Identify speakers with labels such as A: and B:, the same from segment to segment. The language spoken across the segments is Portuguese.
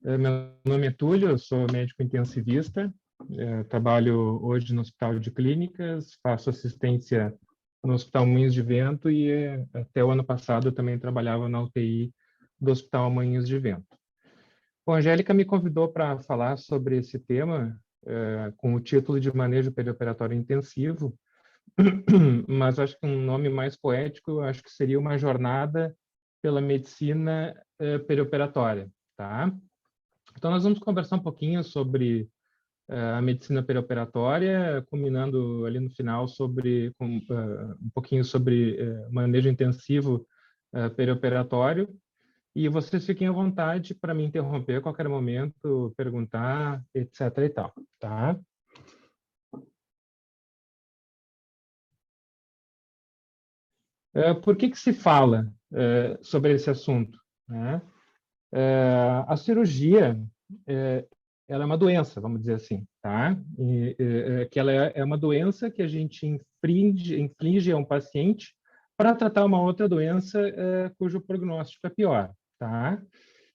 A: Meu nome é Túlio, eu sou médico intensivista, trabalho hoje no Hospital de Clínicas, faço assistência no Hospital Moinhos de Vento e até o ano passado eu também trabalhava na UTI do Hospital Moinhos de Vento. Bom, a Angélica me convidou para falar sobre esse tema com o título de Manejo Perioperatório Intensivo, mas acho que um nome mais poético, eu acho que seria uma jornada pela medicina perioperatória, tá? Então, nós vamos conversar um pouquinho sobre a medicina perioperatória, combinando ali no final sobre um pouquinho sobre manejo intensivo perioperatório. E vocês fiquem à vontade para me interromper a qualquer momento, perguntar, etc. e tal, tá? Por que se fala sobre esse assunto, né? A cirurgia ela é uma doença, vamos dizer assim, tá? Que ela é uma doença que a gente inflige a um paciente para tratar uma outra doença cujo prognóstico é pior, tá?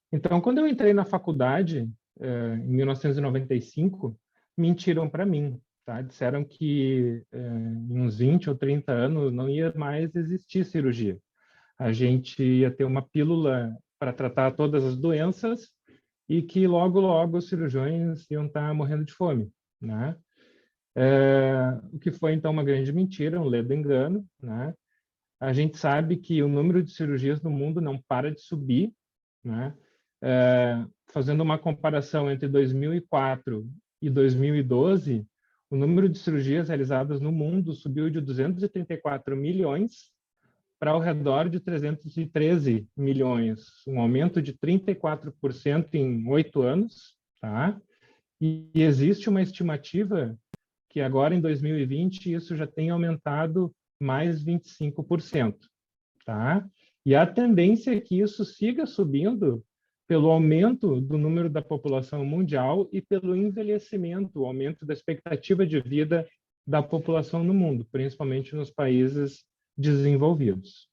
A: Então, quando eu entrei na faculdade, em 1995, mentiram para mim, tá? Disseram que em uns 20 ou 30 anos não ia mais existir cirurgia. A gente ia ter uma pílula para tratar todas as doenças e que logo, logo os cirurgiões iam estar morrendo de fome, né? O que foi, então, uma grande mentira, um ledo engano, né? A gente sabe que o número de cirurgias no mundo não para de subir, né? Fazendo uma comparação entre 2004 e 2012, o número de cirurgias realizadas no mundo subiu de 234 milhões para ao redor de 313 milhões, um aumento de 34% em 8 anos, tá? E existe uma estimativa que agora em 2020 isso já tem aumentado mais 25%, tá? E a tendência é que isso siga subindo pelo aumento do número da população mundial e pelo envelhecimento, o aumento da expectativa de vida da população no mundo, principalmente nos países desenvolvidos.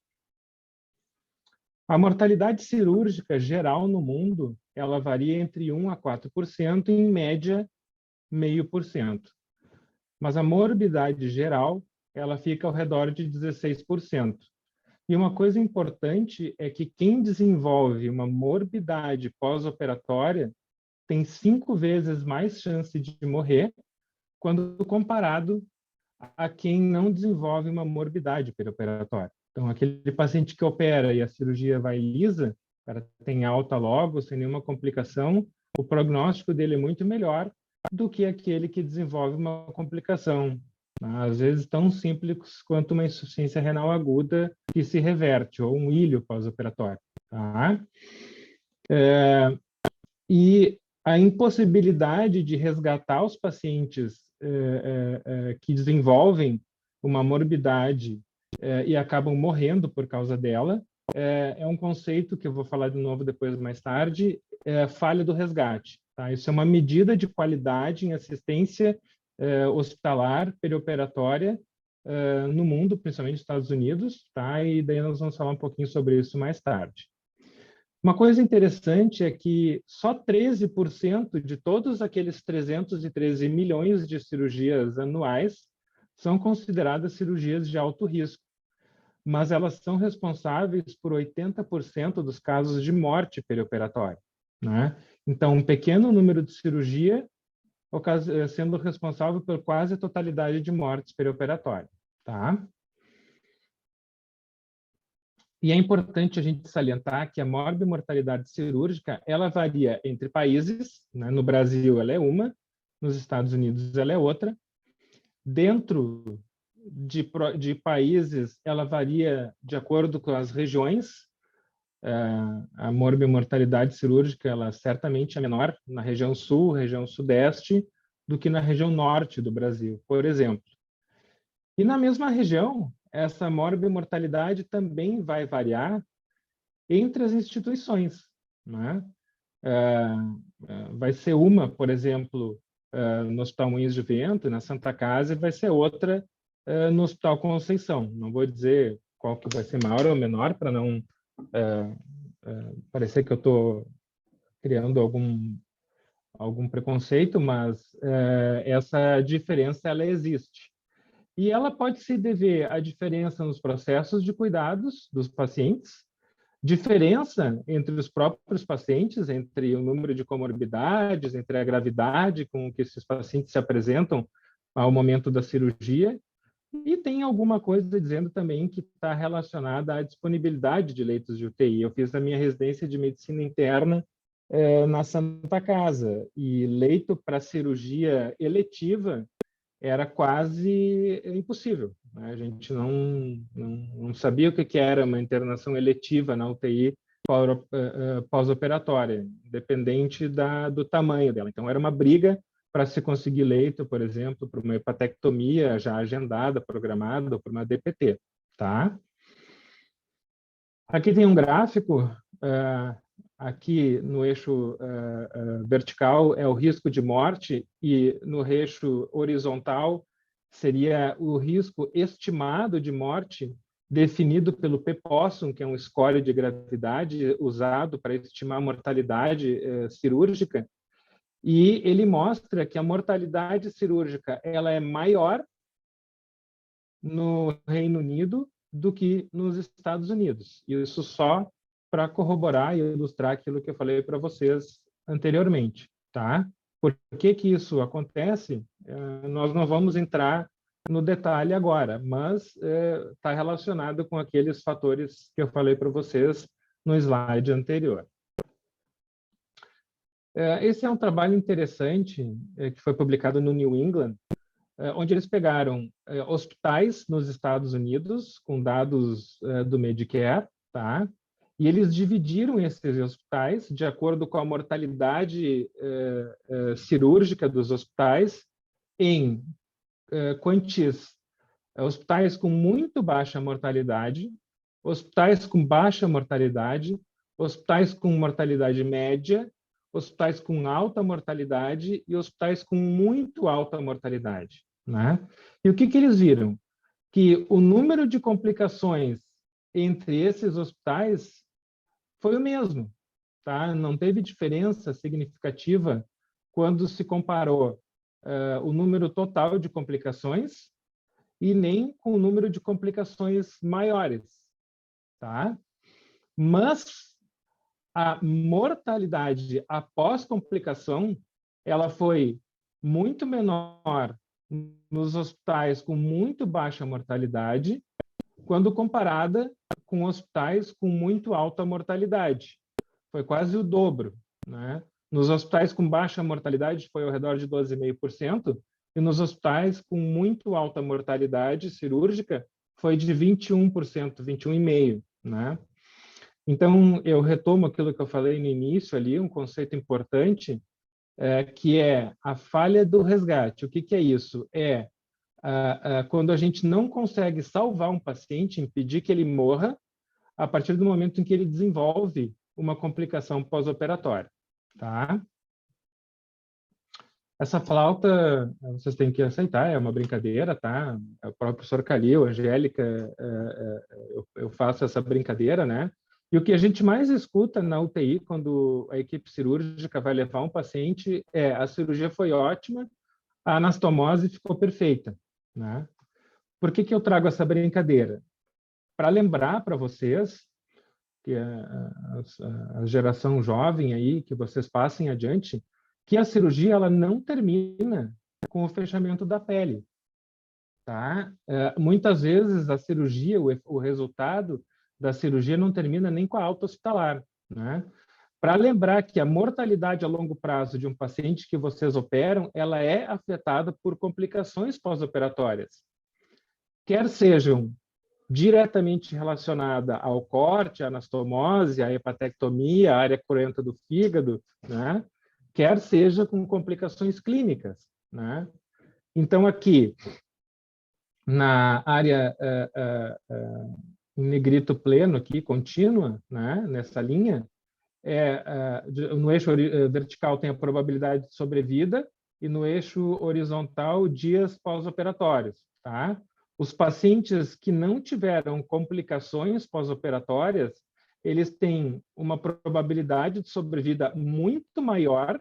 A: A mortalidade cirúrgica geral no mundo, ela varia entre 1 a 4%, em média 0,5%. Mas a morbidade geral, ela fica ao redor de 16%. E uma coisa importante é que quem desenvolve uma morbidade pós-operatória tem 5 vezes mais chance de morrer quando comparado a quem não desenvolve uma morbidade perioperatória. Então, aquele paciente que opera e a cirurgia vai lisa, o cara tem alta logo, sem nenhuma complicação, o prognóstico dele é muito melhor do que aquele que desenvolve uma complicação, às vezes tão simples quanto uma insuficiência renal aguda que se reverte, ou um ilho pós-operatório. Tá? E a impossibilidade de resgatar os pacientes que desenvolvem uma morbidade e acabam morrendo por causa dela é um conceito que eu vou falar de novo depois mais tarde, falha do resgate. Tá? Isso é uma medida de qualidade em assistência hospitalar perioperatória no mundo, principalmente nos Estados Unidos, tá? E daí nós vamos falar um pouquinho sobre isso mais tarde. Uma coisa interessante é que só 13% de todos aqueles 313 milhões de cirurgias anuais são consideradas cirurgias de alto risco, mas elas são responsáveis por 80% dos casos de morte perioperatória, né? Então, um pequeno número de cirurgia sendo responsável por quase a totalidade de mortes perioperatórias, tá? E é importante a gente salientar que a morbimortalidade cirúrgica, ela varia entre países, né? No Brasil ela é uma, nos Estados Unidos ela é outra. Dentro de países, ela varia de acordo com as regiões. A morbimortalidade cirúrgica, ela certamente é menor na região sul, região sudeste, do que na região norte do Brasil, por exemplo. E na mesma região, essa morbimortalidade também vai variar entre as instituições, né? Vai ser uma, por exemplo, no Hospital Moinhos de Vento, na Santa Casa, e vai ser outra no Hospital Conceição. Não vou dizer qual que vai ser maior ou menor, para não parecer que eu estou criando algum preconceito, mas essa diferença ela existe. E ela pode se dever à diferença nos processos de cuidados dos pacientes, diferença entre os próprios pacientes, entre o número de comorbidades, entre a gravidade com que esses pacientes se apresentam ao momento da cirurgia, e tem alguma coisa dizendo também que está relacionada à disponibilidade de leitos de UTI. Eu fiz a minha residência de medicina interna na Santa Casa, e leito para cirurgia eletiva era quase impossível, né? A gente não sabia o que era uma internação eletiva na UTI pós-operatória, dependente do tamanho dela. Então, era uma briga para se conseguir leito, por exemplo, para uma hepatectomia já agendada, programada, ou para uma DPT. Tá? Aqui tem um gráfico, aqui no eixo vertical é o risco de morte, e no eixo horizontal seria o risco estimado de morte definido pelo P-Possum, que é um score de gravidade usado para estimar a mortalidade cirúrgica, e ele mostra que a mortalidade cirúrgica ela é maior no Reino Unido do que nos Estados Unidos. E isso só para corroborar e ilustrar aquilo que eu falei para vocês anteriormente, tá? Por que que isso acontece? Nós não vamos entrar no detalhe agora, mas está relacionado com aqueles fatores que eu falei para vocês no slide anterior. Esse é um trabalho interessante que foi publicado no New England, onde eles pegaram hospitais nos Estados Unidos com dados do Medicare, tá? E eles dividiram esses hospitais de acordo com a mortalidade cirúrgica dos hospitais em quantias. Hospitais com muito baixa mortalidade, hospitais com baixa mortalidade, hospitais com mortalidade média, hospitais com alta mortalidade e hospitais com muito alta mortalidade, né? E o que que eles viram? Que o número de complicações entre esses hospitais foi o mesmo, tá? Não teve diferença significativa quando se comparou o número total de complicações e nem com o número de complicações maiores, tá? Mas a mortalidade após complicação, ela foi muito menor nos hospitais com muito baixa mortalidade, quando comparada com hospitais com muito alta mortalidade. Foi quase o dobro, né? Nos hospitais com baixa mortalidade foi ao redor de 12,5%, e nos hospitais com muito alta mortalidade cirúrgica foi de 21%, 21,5%, né? Então, eu retomo aquilo que eu falei no início ali, um conceito importante, que é a falha do resgate. O que que é isso? Quando a gente não consegue salvar um paciente, impedir que ele morra, a partir do momento em que ele desenvolve uma complicação pós-operatória, tá? Essa flauta, vocês têm que aceitar, é uma brincadeira, tá? O próprio professor Calil, Angélica, eu faço essa brincadeira, né? E o que a gente mais escuta na UTI, quando a equipe cirúrgica vai levar um paciente, a cirurgia foi ótima, a anastomose ficou perfeita, né? Por que que eu trago essa brincadeira? Para lembrar para vocês, que a geração jovem aí, que vocês passem adiante, que a cirurgia ela não termina com o fechamento da pele, tá? Muitas vezes a cirurgia, o resultado da cirurgia não termina nem com a alta hospitalar, né? Para lembrar que a mortalidade a longo prazo de um paciente que vocês operam, ela é afetada por complicações pós-operatórias, quer sejam diretamente relacionada ao corte, à anastomose, à hepatectomia, à área cruenta do fígado, né? Quer seja com complicações clínicas, né? Então, aqui, na área em negrito pleno, aqui, contínua, né? Nessa linha, no eixo vertical tem a probabilidade de sobrevida e no eixo horizontal, dias pós-operatórios, tá? Os pacientes que não tiveram complicações pós-operatórias, eles têm uma probabilidade de sobrevida muito maior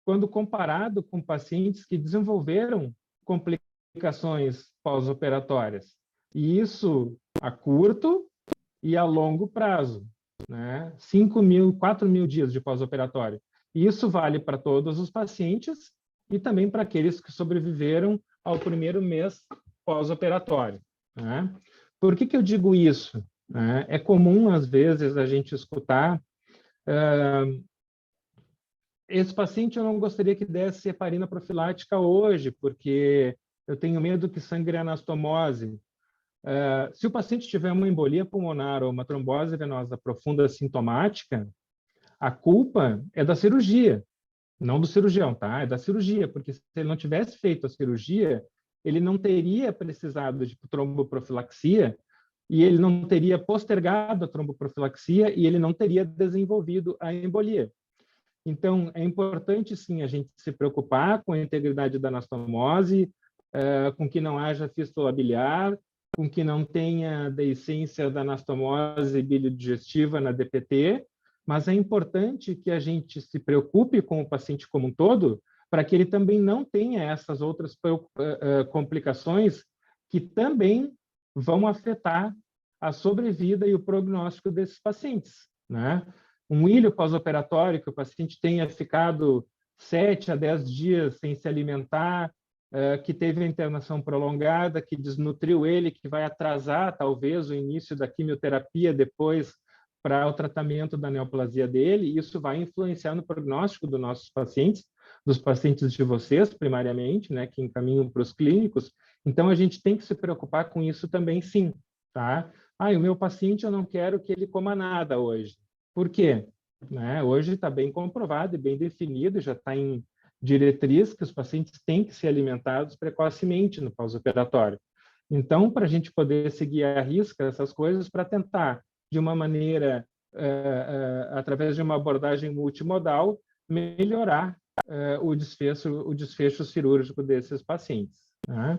A: quando comparado com pacientes que desenvolveram complicações pós-operatórias. E isso a curto e a longo prazo, né? 5.000, 4.000 dias de pós-operatório. E isso vale para todos os pacientes e também para aqueles que sobreviveram ao primeiro mês pós-operatório, né? Por que eu digo isso? É comum, às vezes, a gente escutar esse paciente eu não gostaria que desse heparina profilática hoje, porque eu tenho medo que sangre anastomose. Se o paciente tiver uma embolia pulmonar ou uma trombose venosa profunda sintomática, a culpa é da cirurgia, não do cirurgião, tá? É da cirurgia, porque se ele não tivesse feito a cirurgia, ele não teria precisado de tromboprofilaxia e ele não teria postergado a tromboprofilaxia e ele não teria desenvolvido a embolia. Então, é importante, sim, a gente se preocupar com a integridade da anastomose, com que não haja fístula biliar, com que não tenha deiscência da anastomose biliodigestiva na DPT, mas é importante que a gente se preocupe com o paciente como um todo, para que ele também não tenha essas outras complicações que também vão afetar a sobrevida e o prognóstico desses pacientes, né? Um ilho pós-operatório que o paciente tenha ficado 7 a 10 dias sem se alimentar, que teve a internação prolongada, que desnutriu ele, que vai atrasar talvez o início da quimioterapia depois para o tratamento da neoplasia dele, e isso vai influenciar no prognóstico dos nossos pacientes, dos pacientes de vocês, primariamente, né, que encaminham para os clínicos. Então, a gente tem que se preocupar com isso também, sim, tá? O meu paciente, eu não quero que ele coma nada hoje. Por quê? Né? Hoje está bem comprovado e bem definido, já está em diretriz que os pacientes têm que ser alimentados precocemente no pós-operatório. Então, para a gente poder seguir à risca essas coisas, para tentar, de uma maneira, através de uma abordagem multimodal, melhorar o desfecho cirúrgico desses pacientes, né?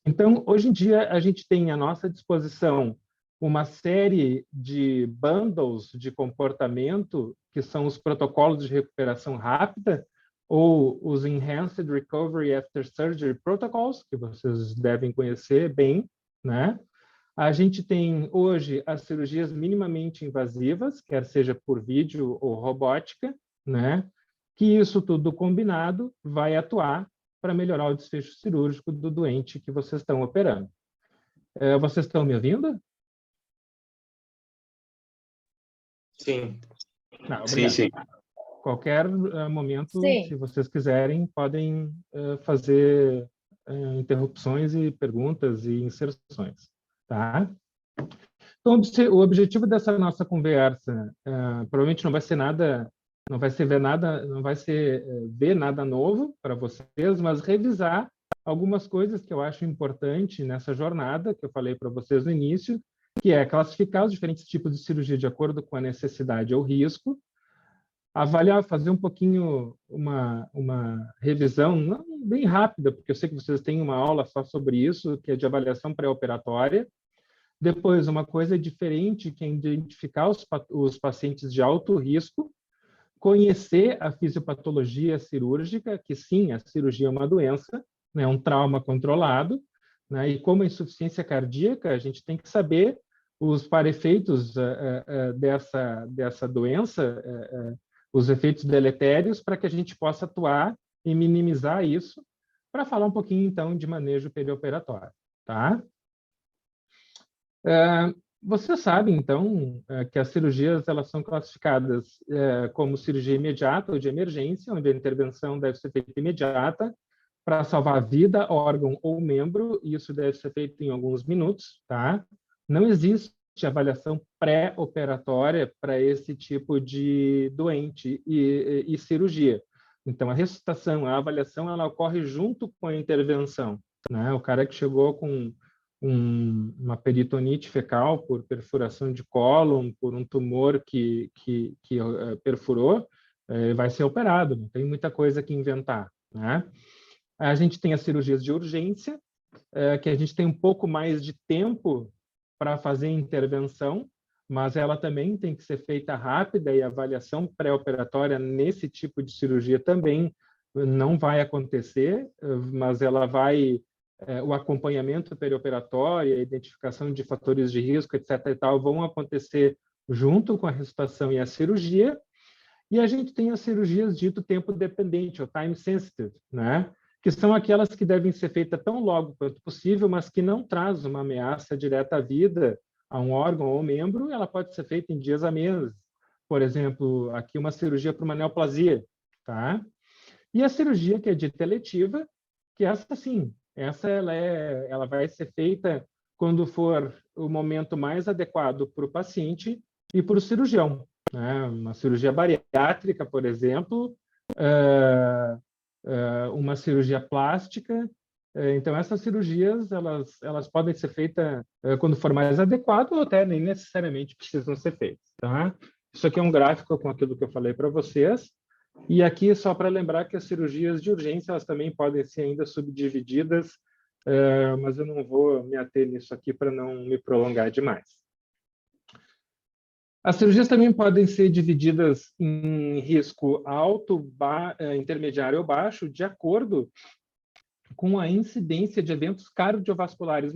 A: Então, hoje em dia, a gente tem à nossa disposição uma série de bundles de comportamento, que são os protocolos de recuperação rápida, ou os Enhanced Recovery After Surgery Protocols, que vocês devem conhecer bem, né? A gente tem hoje as cirurgias minimamente invasivas, quer seja por vídeo ou robótica, né? Que isso tudo combinado vai atuar para melhorar o desfecho cirúrgico do doente que vocês estão operando. Vocês estão me ouvindo?
B: Sim.
A: Não,
B: Sim, sim.
A: Qualquer momento,
C: Sim.
A: se vocês quiserem, podem fazer interrupções e perguntas e inserções, tá? Então, o objetivo dessa nossa conversa provavelmente não vai ser nada, não vai ser ver nada novo para vocês, mas revisar algumas coisas que eu acho importante nessa jornada que eu falei para vocês no início, que é classificar os diferentes tipos de cirurgia de acordo com a necessidade ou risco, avaliar, fazer um pouquinho uma revisão, não bem rápida, porque eu sei que vocês têm uma aula só sobre isso, que é de avaliação pré-operatória. Depois, uma coisa diferente, que é identificar os pacientes de alto risco, conhecer a fisiopatologia cirúrgica, que sim, a cirurgia é uma doença, né, um trauma controlado, né, e como a insuficiência cardíaca, a gente tem que saber os parefeitos dessa doença, os efeitos deletérios, para que a gente possa atuar e minimizar isso, para falar um pouquinho, então, de manejo perioperatório, tá? Você sabe, então, que as cirurgias elas são classificadas como cirurgia imediata ou de emergência, onde a intervenção deve ser feita imediata para salvar vida, órgão ou membro, e isso deve ser feito em alguns minutos, tá? Não existe avaliação pré-operatória para esse tipo de doente e cirurgia. Então, a ressuscitação, a avaliação, ela ocorre junto com a intervenção, né? O cara que chegou com uma peritonite fecal por perfuração de cólon, por um tumor que perfurou, vai ser operado, não tem muita coisa que inventar, né? A gente tem as cirurgias de urgência, que a gente tem um pouco mais de tempo para fazer intervenção, mas ela também tem que ser feita rápida e a avaliação pré-operatória nesse tipo de cirurgia também não vai acontecer, mas ela vai o acompanhamento perioperatório, a identificação de fatores de risco, etc. e tal, vão acontecer junto com a ressuscitação e a cirurgia. E a gente tem as cirurgias dito tempo dependente, ou time sensitive, né? Que são aquelas que devem ser feitas tão logo quanto possível, mas que não traz uma ameaça direta à vida, a um órgão ou membro, ela pode ser feita em dias a meses. Por exemplo, aqui uma cirurgia para uma neoplasia, tá? E a cirurgia que é dita eletiva, que essa sim, ela vai ser feita quando for o momento mais adequado para o paciente e para o cirurgião, né? Uma cirurgia bariátrica, por exemplo, uma cirurgia plástica. Então, essas cirurgias, elas podem ser feitas quando for mais adequado ou até nem necessariamente precisam ser feitas, tá? Isso aqui é um gráfico com aquilo que eu falei para vocês. E aqui, só para lembrar que as cirurgias de urgência, elas também podem ser ainda subdivididas, mas eu não vou me ater nisso aqui para não me prolongar demais. As cirurgias também podem ser divididas em risco alto, intermediário ou baixo, de acordo com a incidência de eventos cardiovasculares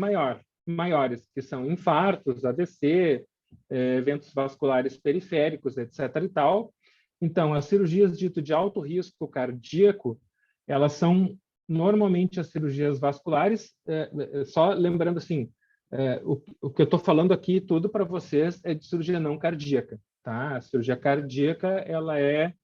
A: maiores, que são infartos, AVC, eventos vasculares periféricos, etc. e tal. Então, as cirurgias dito de alto risco cardíaco, elas são normalmente as cirurgias vasculares, só lembrando assim, o que eu estou falando aqui tudo para vocês é de cirurgia não cardíaca, tá? A cirurgia cardíaca, ela é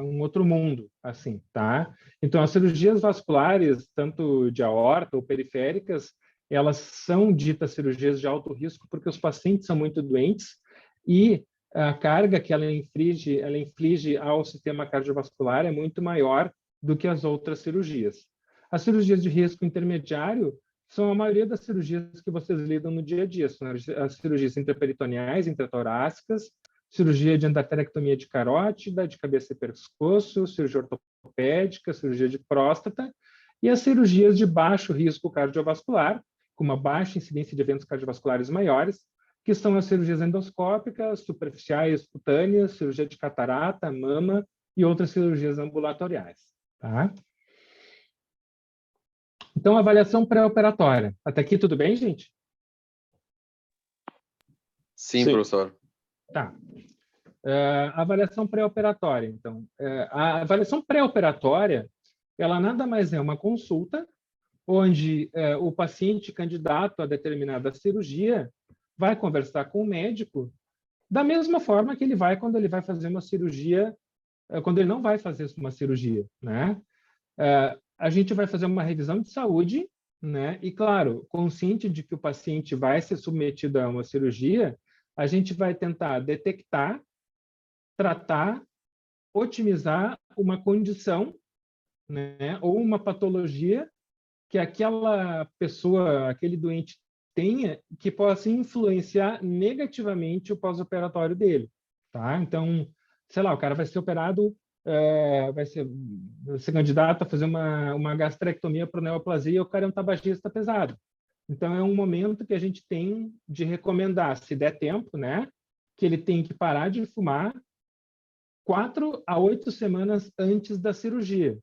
A: um outro mundo, assim, tá? Então, as cirurgias vasculares, tanto de aorta ou periféricas, elas são ditas cirurgias de alto risco porque os pacientes são muito doentes e a carga que ela inflige ao sistema cardiovascular é muito maior do que as outras cirurgias. As cirurgias de risco intermediário são a maioria das cirurgias que vocês lidam no dia a dia, são as cirurgias intraperitoneais, intratorácicas, cirurgia de endarterectomia de carótida, de cabeça e pescoço, cirurgia ortopédica, cirurgia de próstata, e as cirurgias de baixo risco cardiovascular, com uma baixa incidência de eventos cardiovasculares maiores, que são as cirurgias endoscópicas, superficiais, cutâneas, cirurgia de catarata, mama e outras cirurgias ambulatoriais. Tá? Então, avaliação pré-operatória. Até aqui tudo bem, gente?
B: Sim, professor.
A: Tá. Avaliação pré-operatória. Então, a avaliação pré-operatória, ela nada mais é uma consulta onde o paciente candidato a determinada cirurgia vai conversar com o médico da mesma forma que ele vai quando ele vai fazer uma cirurgia, quando ele não vai fazer uma cirurgia, né? A gente vai fazer uma revisão de saúde, né? E, claro, consciente de que o paciente vai ser submetido a uma cirurgia, a gente vai tentar detectar, tratar, otimizar uma condição, né? Ou uma patologia que aquela pessoa, aquele doente tenha, que possa influenciar negativamente o pós-operatório dele, tá? Então, sei lá, o cara vai ser operado, vai ser candidato a fazer uma gastrectomia para neoplasia e o cara é um tabagista pesado. Então, é um momento que a gente tem de recomendar, se der tempo, né, que ele tem que parar de fumar 4 a 8 semanas antes da cirurgia.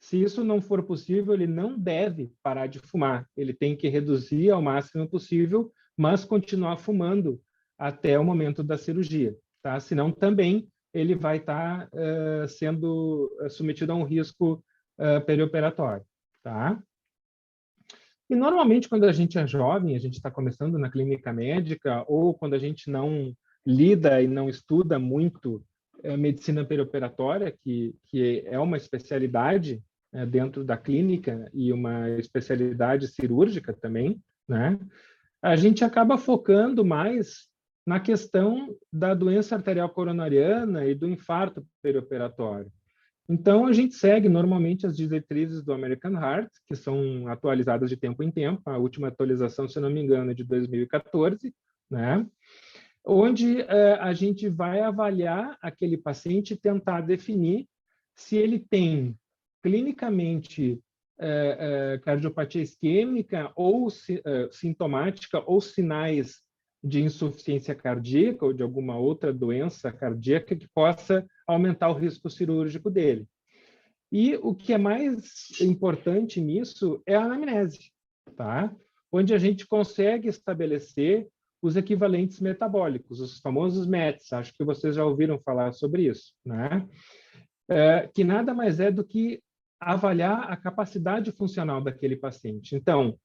A: Se isso não for possível, ele não deve parar de fumar. Ele tem que reduzir ao máximo possível, mas continuar fumando até o momento da cirurgia, tá? Senão também ele vai estar sendo submetido a um risco perioperatório, tá? E normalmente quando a gente é jovem, a gente está começando na clínica médica, ou quando a gente não lida e não estuda muito medicina perioperatória, que é uma especialidade dentro da clínica e uma especialidade cirúrgica também, né? A gente acaba focando mais na questão da doença arterial coronariana e do infarto perioperatório. Então, a gente segue normalmente as diretrizes do American Heart, que são atualizadas de tempo em tempo. A última atualização, se não me engano, é de 2014, né? Onde a gente vai avaliar aquele paciente e tentar definir se ele tem clinicamente cardiopatia isquêmica ou sintomática ou sinais de insuficiência cardíaca ou de alguma outra doença cardíaca que possa aumentar o risco cirúrgico dele. E o que é mais importante nisso é a anamnese, tá? Onde a gente consegue estabelecer os equivalentes metabólicos, os famosos METs. Acho que vocês já ouviram falar sobre isso, né? Que nada mais é do que avaliar a capacidade funcional daquele paciente. Então,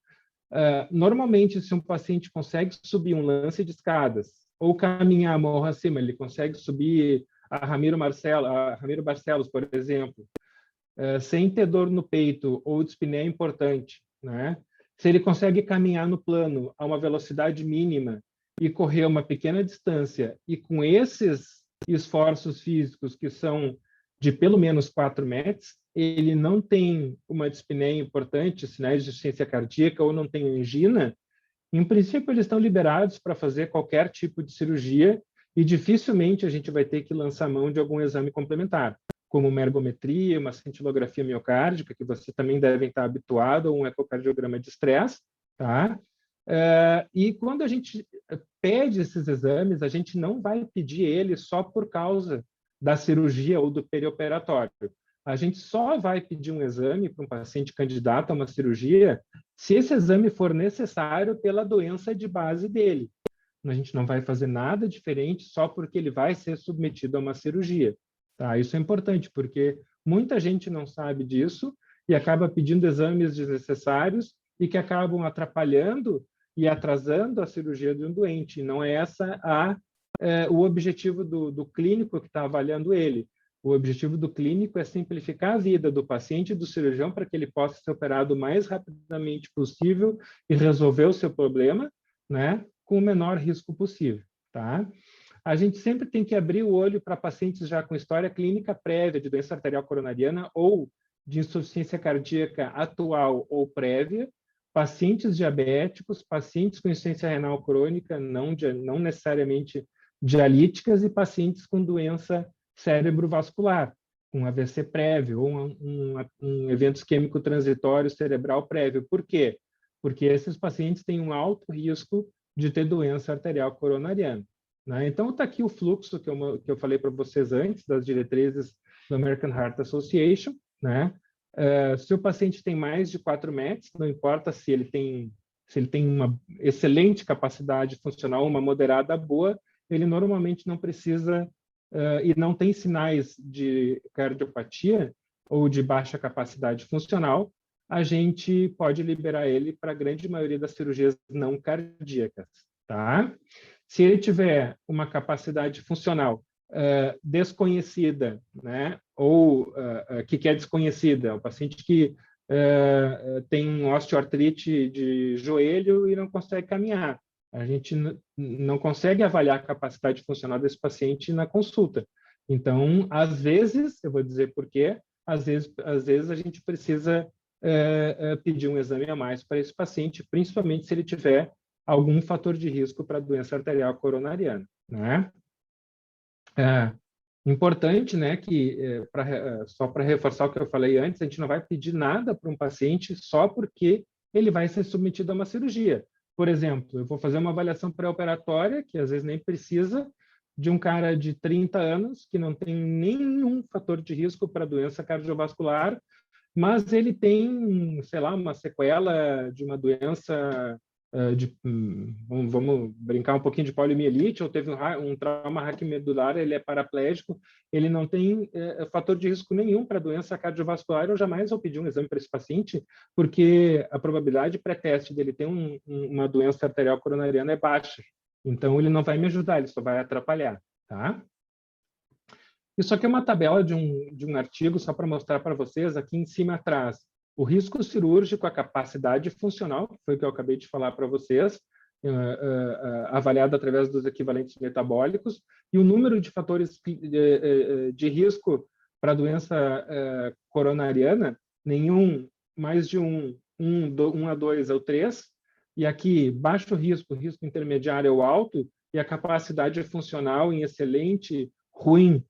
A: normalmente, se um paciente consegue subir um lance de escadas ou caminhar a morro acima, ele consegue subir a Ramiro Barcelos, por exemplo, sem ter dor no peito ou dispneia importante, né? Se ele consegue caminhar no plano a uma velocidade mínima e correr uma pequena distância, e com esses esforços físicos que são de pelo menos 4 METs, ele não tem uma dispneia importante, sinais de insuficiência cardíaca ou não tem angina, em princípio eles estão liberados para fazer qualquer tipo de cirurgia e dificilmente a gente vai ter que lançar mão de algum exame complementar, como uma ergometria, uma cintilografia miocárdica, que você também deve estar habituado, ou um ecocardiograma de estresse, tá? E quando a gente pede esses exames, a gente não vai pedir eles só por causa da cirurgia ou do perioperatório. A gente só vai pedir um exame para um paciente candidato a uma cirurgia se esse exame for necessário pela doença de base dele. A gente não vai fazer nada diferente só porque ele vai ser submetido a uma cirurgia. Tá? Isso é importante, porque muita gente não sabe disso e acaba pedindo exames desnecessários e que acabam atrapalhando e atrasando a cirurgia de um doente. Não é essa o objetivo do clínico que está avaliando ele. O objetivo do clínico é simplificar a vida do paciente e do cirurgião para que ele possa ser operado o mais rapidamente possível e resolver o seu problema, né, com o menor risco possível. Tá? A gente sempre tem que abrir o olho para pacientes já com história clínica prévia de doença arterial coronariana ou de insuficiência cardíaca atual ou prévia, pacientes diabéticos, pacientes com insuficiência renal crônica, não necessariamente dialíticas, e pacientes com doença cerebrovascular, com AVC prévio ou um evento isquêmico transitório cerebral prévio. Por quê? Porque esses pacientes têm um alto risco de ter doença arterial coronariana. Né? Então, está aqui o fluxo que eu falei para vocês antes, das diretrizes do American Heart Association. Né? Se o paciente tem mais de 4 METs, não importa se ele tem uma excelente capacidade funcional, uma moderada boa, ele normalmente não precisa e não tem sinais de cardiopatia ou de baixa capacidade funcional, a gente pode liberar ele para a grande maioria das cirurgias não cardíacas. Tá? Se ele tiver uma capacidade funcional desconhecida, né, ou que é desconhecida, o paciente que tem osteoartrite de joelho e não consegue caminhar, a gente não consegue avaliar a capacidade funcional desse paciente na consulta. Então, às vezes, eu vou dizer por quê, às vezes a gente precisa pedir um exame a mais para esse paciente, principalmente se ele tiver algum fator de risco para a doença arterial coronariana. Né? Importante, né, que só para reforçar o que eu falei antes, a gente não vai pedir nada para um paciente só porque ele vai ser submetido a uma cirurgia. Por exemplo, eu vou fazer uma avaliação pré-operatória, que às vezes nem precisa, de um cara de 30 anos, que não tem nenhum fator de risco para doença cardiovascular, mas ele tem, sei lá, uma sequela de uma doença vamos brincar um pouquinho de poliomielite, ou teve um trauma raquimedular, ele é paraplégico, ele não tem fator de risco nenhum para doença cardiovascular, eu jamais vou pedir um exame para esse paciente, porque a probabilidade pré-teste dele ter uma doença arterial coronariana é baixa. Então, ele não vai me ajudar, ele só vai atrapalhar. Tá? Isso aqui é uma tabela de um artigo, só para mostrar para vocês, aqui em cima atrás, o risco cirúrgico, a capacidade funcional, que foi o que eu acabei de falar para vocês, avaliado através dos equivalentes metabólicos, e o número de fatores de risco para a doença coronariana, nenhum, mais de 1 a 2 ou 3, e aqui baixo risco, risco intermediário ou alto, e a capacidade funcional em excelente, ruim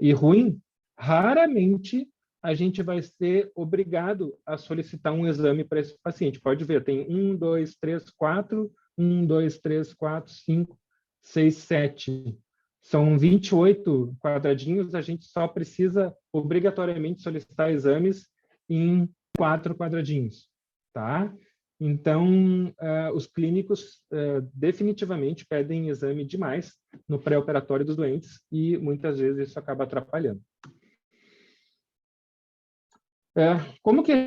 A: e ruim, raramente a gente vai ser obrigado a solicitar um exame para esse paciente. Pode ver, tem 1, 2, 3, 4, 1, 2, 3, 4, 5, 6, 7. São 28 quadradinhos, a gente só precisa obrigatoriamente solicitar exames em 4 quadradinhos, tá? Então, os clínicos definitivamente pedem exame demais no pré-operatório dos doentes e muitas vezes isso acaba atrapalhando. Como que a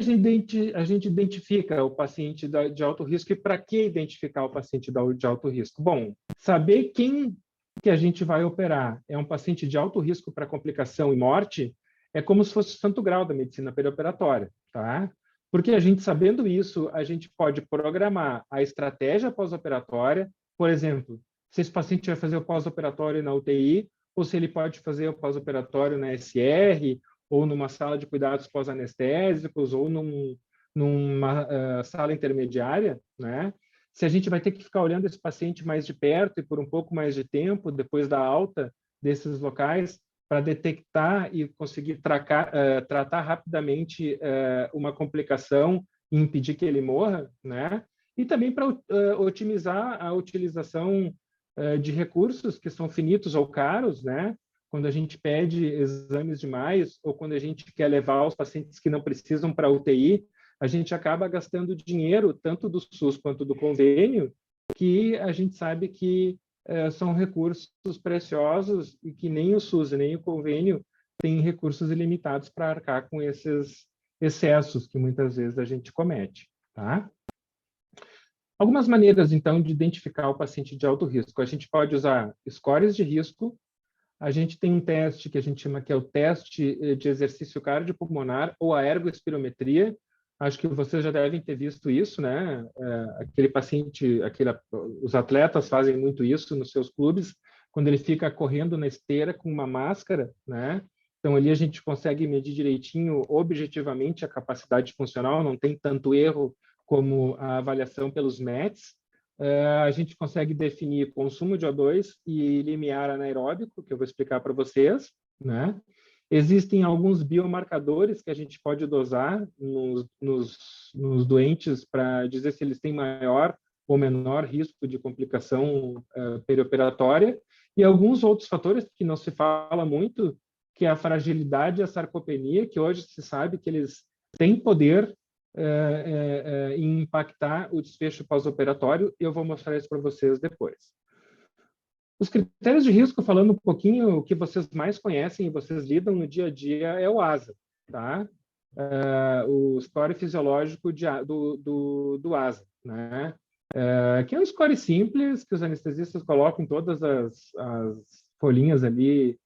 A: gente identifica o paciente de alto risco e para que identificar o paciente de alto risco? Bom, saber quem que a gente vai operar é um paciente de alto risco para complicação e morte é como se fosse o santo grau da medicina perioperatória, tá? Porque a gente, sabendo isso, a gente pode programar a estratégia pós-operatória, por exemplo, se esse paciente vai fazer o pós-operatório na UTI, ou se ele pode fazer o pós-operatório na SR, ou numa sala de cuidados pós-anestésicos, ou numa sala intermediária, né? Se a gente vai ter que ficar olhando esse paciente mais de perto e por um pouco mais de tempo, depois da alta desses locais, para detectar e conseguir tratar rapidamente uma complicação e impedir que ele morra, né? E também para otimizar a utilização de recursos que são finitos ou caros, né? Quando a gente pede exames demais ou quando a gente quer levar os pacientes que não precisam para a UTI, a gente acaba gastando dinheiro, tanto do SUS quanto do convênio, que a gente sabe que são recursos preciosos e que nem o SUS nem o convênio têm recursos ilimitados para arcar com esses excessos que muitas vezes a gente comete, tá? Algumas maneiras, então, de identificar o paciente de alto risco. A gente pode usar scores de risco. A gente tem um teste que a gente chama que é o teste de exercício cardiopulmonar ou a ergoespirometria. Acho que vocês já devem ter visto isso, né? Aquele paciente, os atletas fazem muito isso nos seus clubes, quando ele fica correndo na esteira com uma máscara, né? Então, ali a gente consegue medir direitinho, objetivamente, a capacidade funcional, não tem tanto erro como a avaliação pelos METs. A gente consegue definir consumo de O2 e limiar anaeróbico, que eu vou explicar para vocês, né? Existem alguns biomarcadores que a gente pode dosar nos doentes para dizer se eles têm maior ou menor risco de complicação perioperatória, e alguns outros fatores que não se fala muito, que é a fragilidade e a sarcopenia, que hoje se sabe que eles têm poder em impactar o desfecho pós-operatório, e eu vou mostrar isso para vocês depois. Os critérios de risco, falando um pouquinho, o que vocês mais conhecem e vocês lidam no dia a dia é o ASA, tá? O score fisiológico do ASA, né? Que é um score simples que os anestesistas colocam em todas as folhinhas ali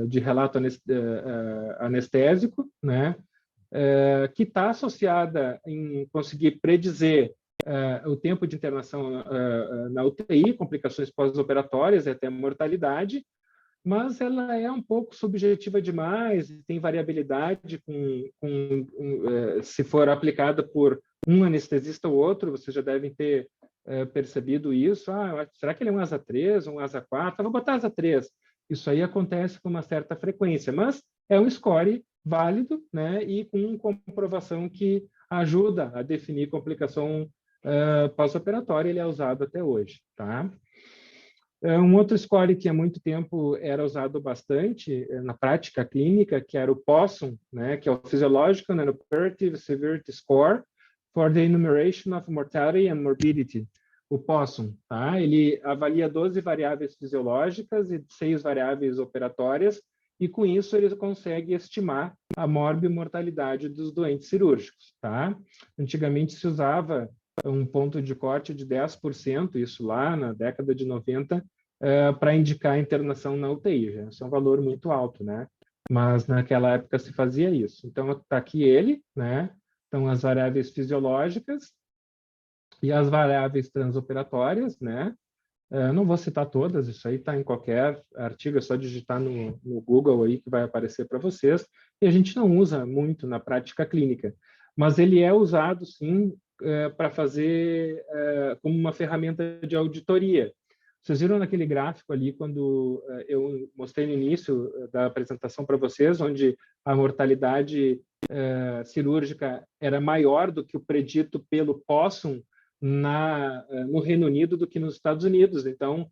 A: de relato anestésico, né? Que está associada em conseguir predizer o tempo de internação na UTI, complicações pós-operatórias e até mortalidade, mas ela é um pouco subjetiva demais, tem variabilidade se for aplicada por um anestesista ou outro, vocês já devem ter percebido isso. Será que ele é um ASA 3, um ASA 4? Vou botar ASA 3. Isso aí acontece com uma certa frequência, mas é um score válido, né, e com comprovação que ajuda a definir complicação pós-operatória, ele é usado até hoje, tá? Um outro score que há muito tempo era usado bastante na prática clínica, que era o POSSUM, né, que é o Physiological and Operative Severity Score for the Enumeration of Mortality and Morbidity, o POSSUM, tá? Ele avalia 12 variáveis fisiológicas e 6 variáveis operatórias, e com isso ele consegue estimar a morbimortalidade dos doentes cirúrgicos, tá? Antigamente se usava um ponto de corte de 10%, isso lá na década de 90, para indicar a internação na UTI. Já. Isso é um valor muito alto, né? Mas naquela época se fazia isso. Então, está aqui ele, né? Então, as variáveis fisiológicas e as variáveis transoperatórias, né? Não vou citar todas, isso aí está em qualquer artigo, é só digitar no Google aí que vai aparecer para vocês, e a gente não usa muito na prática clínica, mas ele é usado, sim, para fazer como uma ferramenta de auditoria. Vocês viram naquele gráfico ali, quando eu mostrei no início da apresentação para vocês, onde a mortalidade cirúrgica era maior do que o predito pelo POSSUM no Reino Unido do que nos Estados Unidos. Então,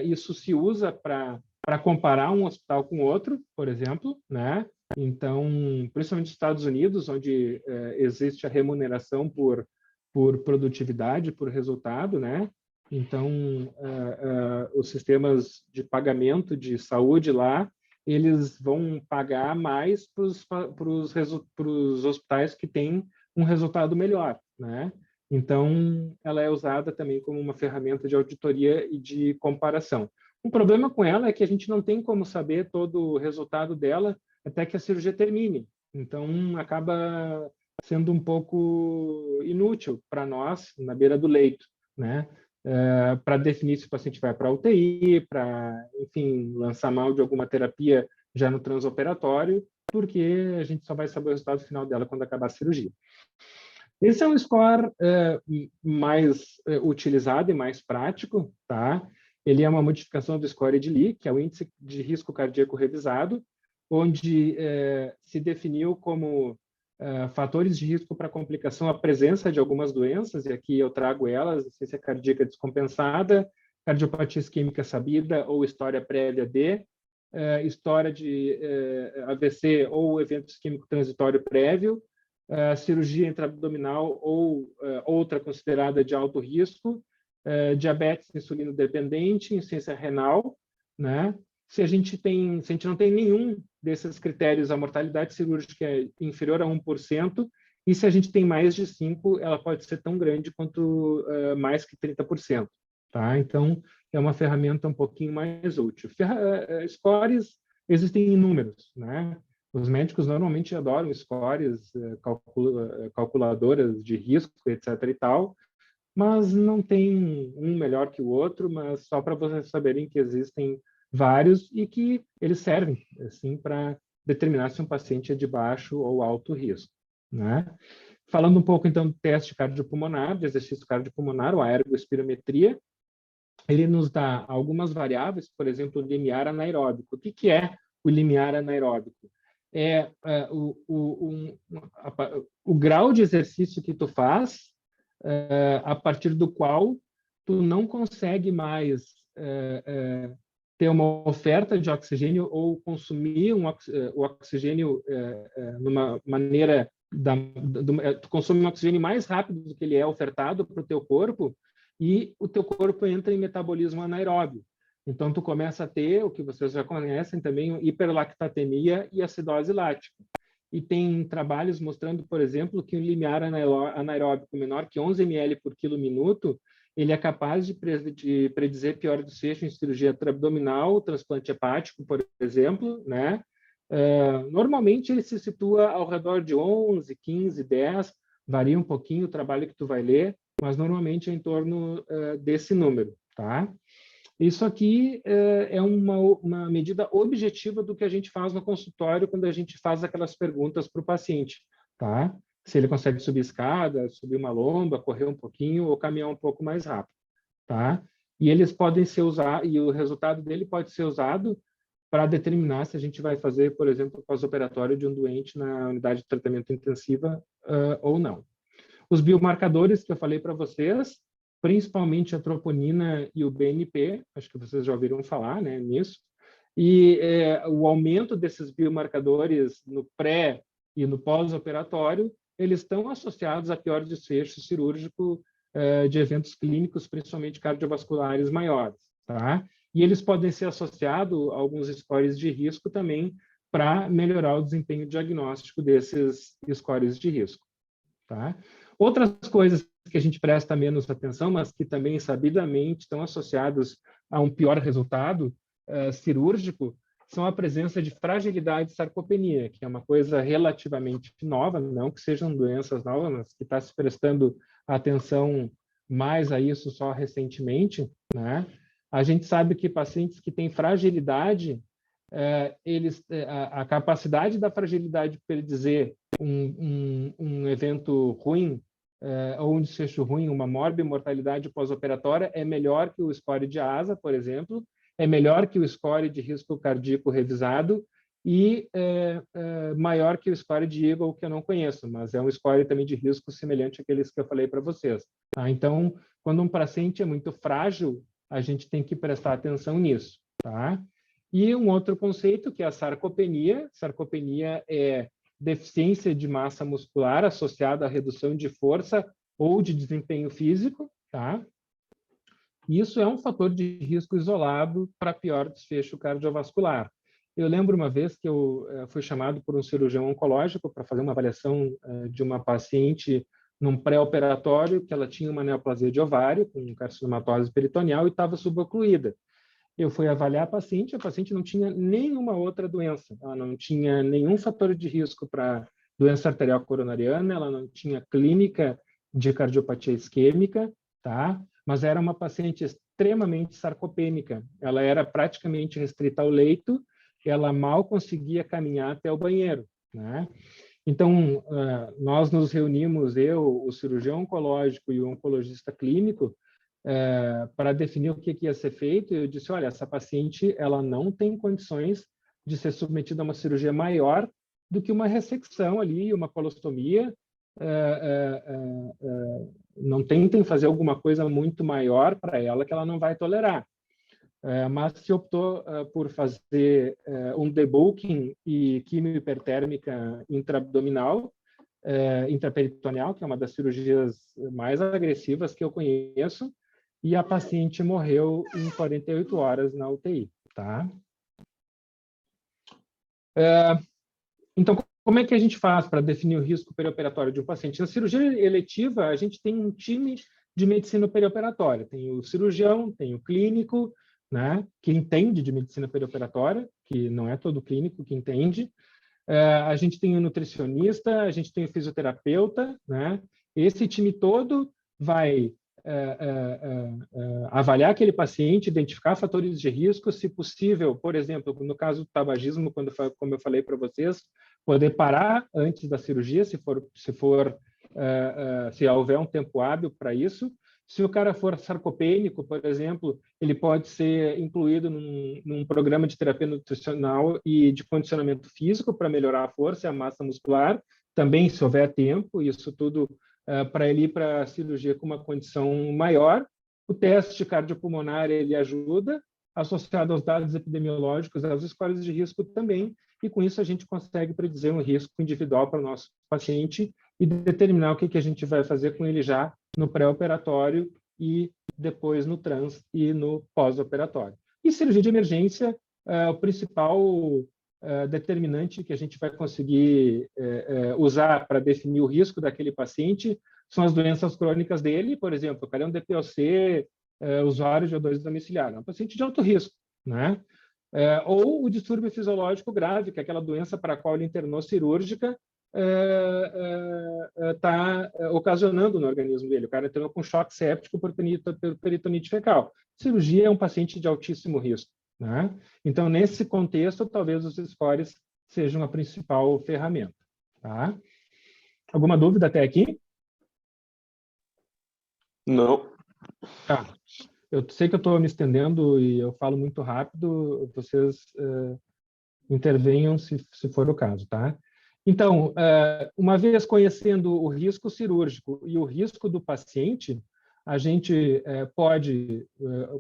A: isso se usa para comparar um hospital com outro, por exemplo, né? Então, principalmente nos Estados Unidos, onde existe a remuneração por produtividade, por resultado, né? Então, os sistemas de pagamento de saúde lá, eles vão pagar mais para os hospitais que têm um resultado melhor, né? Então, ela é usada também como uma ferramenta de auditoria e de comparação. O problema com ela é que a gente não tem como saber todo o resultado dela até que a cirurgia termine. Então, acaba sendo um pouco inútil para nós, na beira do leito, né? Para definir se o paciente vai para a UTI, para, enfim, lançar mão de alguma terapia já no transoperatório, porque a gente só vai saber o resultado final dela quando acabar a cirurgia. Esse é um score mais utilizado e mais prático, tá? Ele é uma modificação do score de Lee, que é o índice de risco cardíaco revisado, onde se definiu como fatores de risco para complicação a presença de algumas doenças, e aqui eu trago elas: insuficiência cardíaca descompensada, cardiopatia isquêmica sabida ou história prévia de, história de AVC ou evento isquêmico transitório prévio, cirurgia intraabdominal ou outra considerada de alto risco, diabetes insulino dependente, insuficiência renal, né? Se a gente não tem nenhum desses critérios, a mortalidade cirúrgica é inferior a 1%, e se a gente tem mais de 5, ela pode ser tão grande quanto mais que 30%, tá? Então, é uma ferramenta um pouquinho mais útil. Scores existem inúmeros, né? Os médicos normalmente adoram scores, calculadoras de risco, etc. e tal, mas não tem um melhor que o outro, mas só para vocês saberem que existem vários e que eles servem assim para determinar se um paciente é de baixo ou alto risco, né? Falando um pouco então do teste cardiopulmonar, de exercício cardiopulmonar, ou a ergospirometria, ele nos dá algumas variáveis, por exemplo, o limiar anaeróbico. O que é o limiar anaeróbico? O grau de exercício que tu faz a partir do qual tu não consegue mais ter uma oferta de oxigênio ou consumir o oxigênio numa maneira tu consome um oxigênio mais rápido do que ele é ofertado para o teu corpo, e o teu corpo entra em metabolismo anaeróbio. Então, tu começa a ter o que vocês já conhecem também, hiperlactatemia e acidose lática. E tem trabalhos mostrando, por exemplo, que um limiar anaeróbico menor que 11 ml por quilo-minuto, ele é capaz de predizer pior desfecho em cirurgia abdominal, transplante hepático, por exemplo, né? Normalmente ele se situa ao redor de 11, 15, 10, varia um pouquinho o trabalho que tu vai ler, mas normalmente é em torno desse número, tá? Isso aqui é uma medida objetiva do que a gente faz no consultório quando a gente faz aquelas perguntas para o paciente, tá? Se ele consegue subir escada, subir uma lomba, correr um pouquinho ou caminhar um pouco mais rápido, tá? E eles podem ser usados, e o resultado dele pode ser usado para determinar se a gente vai fazer, por exemplo, pós-operatório de um doente na unidade de tratamento intensiva ou não. Os biomarcadores que eu falei para vocês, principalmente a troponina e o BNP, acho que vocês já ouviram falar, né, nisso, e o aumento desses biomarcadores no pré e no pós-operatório, eles estão associados a pior desfecho cirúrgico de eventos clínicos, principalmente cardiovasculares maiores, tá? E eles podem ser associados a alguns scores de risco também para melhorar o desempenho diagnóstico desses scores de risco, tá? Outras coisas que a gente presta menos atenção, mas que também sabidamente estão associados a um pior resultado cirúrgico, são a presença de fragilidade e sarcopenia, que é uma coisa relativamente nova, não que sejam doenças novas, mas que está se prestando atenção mais a isso só recentemente, né? A gente sabe que pacientes que têm fragilidade, a capacidade da fragilidade para dizer um evento ruim ou um desfecho ruim, uma morbimortalidade pós-operatória, é melhor que o score de ASA, por exemplo, é melhor que o score de risco cardíaco revisado, e maior que o score de Eagle, que eu não conheço, mas é um score também de risco semelhante àqueles que eu falei para vocês. Tá? Então, quando um paciente é muito frágil, a gente tem que prestar atenção nisso. Tá? E um outro conceito, que é a sarcopenia. Sarcopenia é deficiência de massa muscular associada à redução de força ou de desempenho físico. Tá? Isso é um fator de risco isolado para pior desfecho cardiovascular. Eu lembro uma vez que eu fui chamado por um cirurgião oncológico para fazer uma avaliação de uma paciente num pré-operatório, que ela tinha uma neoplasia de ovário, com carcinomatose peritoneal e estava subocluída. Eu fui avaliar a paciente não tinha nenhuma outra doença, ela não tinha nenhum fator de risco para doença arterial coronariana, ela não tinha clínica de cardiopatia isquêmica, tá? Mas era uma paciente extremamente sarcopênica, ela era praticamente restrita ao leito, ela mal conseguia caminhar até o banheiro, né? Então, nós nos reunimos, eu, o cirurgião oncológico e o oncologista clínico, para definir o que ia ser feito. Eu disse, olha, essa paciente ela não tem condições de ser submetida a uma cirurgia maior do que uma ressecção ali, uma colostomia. Não tentem fazer alguma coisa muito maior para ela que ela não vai tolerar. Mas se optou por fazer um debulking e quimio-hipertérmica intraabdominal, intraperitoneal, que é uma das cirurgias mais agressivas que eu conheço, e a paciente morreu em 48 horas na UTI. Tá? Então, como é que a gente faz para definir o risco perioperatório de um paciente? Na cirurgia eletiva, a gente tem um time de medicina perioperatória. Tem o cirurgião, tem o clínico, né, que entende de medicina perioperatória, que não é todo clínico que entende. A gente tem o nutricionista, a gente tem o fisioterapeuta, né? Esse time todo vai avaliar aquele paciente, identificar fatores de risco, se possível, por exemplo, no caso do tabagismo, como eu falei para vocês, poder parar antes da cirurgia, se houver um tempo hábil para isso. Se o cara for sarcopênico, por exemplo, ele pode ser incluído num programa de terapia nutricional e de condicionamento físico para melhorar a força e a massa muscular, também se houver tempo, isso tudo para ele ir para a cirurgia com uma condição maior. O teste cardiopulmonar ele ajuda, associado aos dados epidemiológicos, aos scores de risco também, e com isso a gente consegue predizer um risco individual para o nosso paciente e determinar o que a gente vai fazer com ele já no pré-operatório e depois no trans e no pós-operatório. E cirurgia de emergência, o principal determinante que a gente vai conseguir usar para definir o risco daquele paciente são as doenças crônicas dele, por exemplo, o cara é um DPOC, usuário de O2 domiciliar, é um paciente de alto risco, né? Ou o distúrbio fisiológico grave, que é aquela doença para a qual ele internou cirúrgica, está ocasionando no organismo dele. O cara entrou com choque séptico por peritonite fecal. Cirurgia é um paciente de altíssimo risco, né? Então, nesse contexto, talvez os scores sejam a principal ferramenta. Tá? Alguma dúvida até aqui?
B: Não.
A: Tá. Eu sei que eu estou me estendendo e eu falo muito rápido, vocês intervenham se for o caso, tá? Então, uma vez conhecendo o risco cirúrgico e o risco do paciente, a gente pode,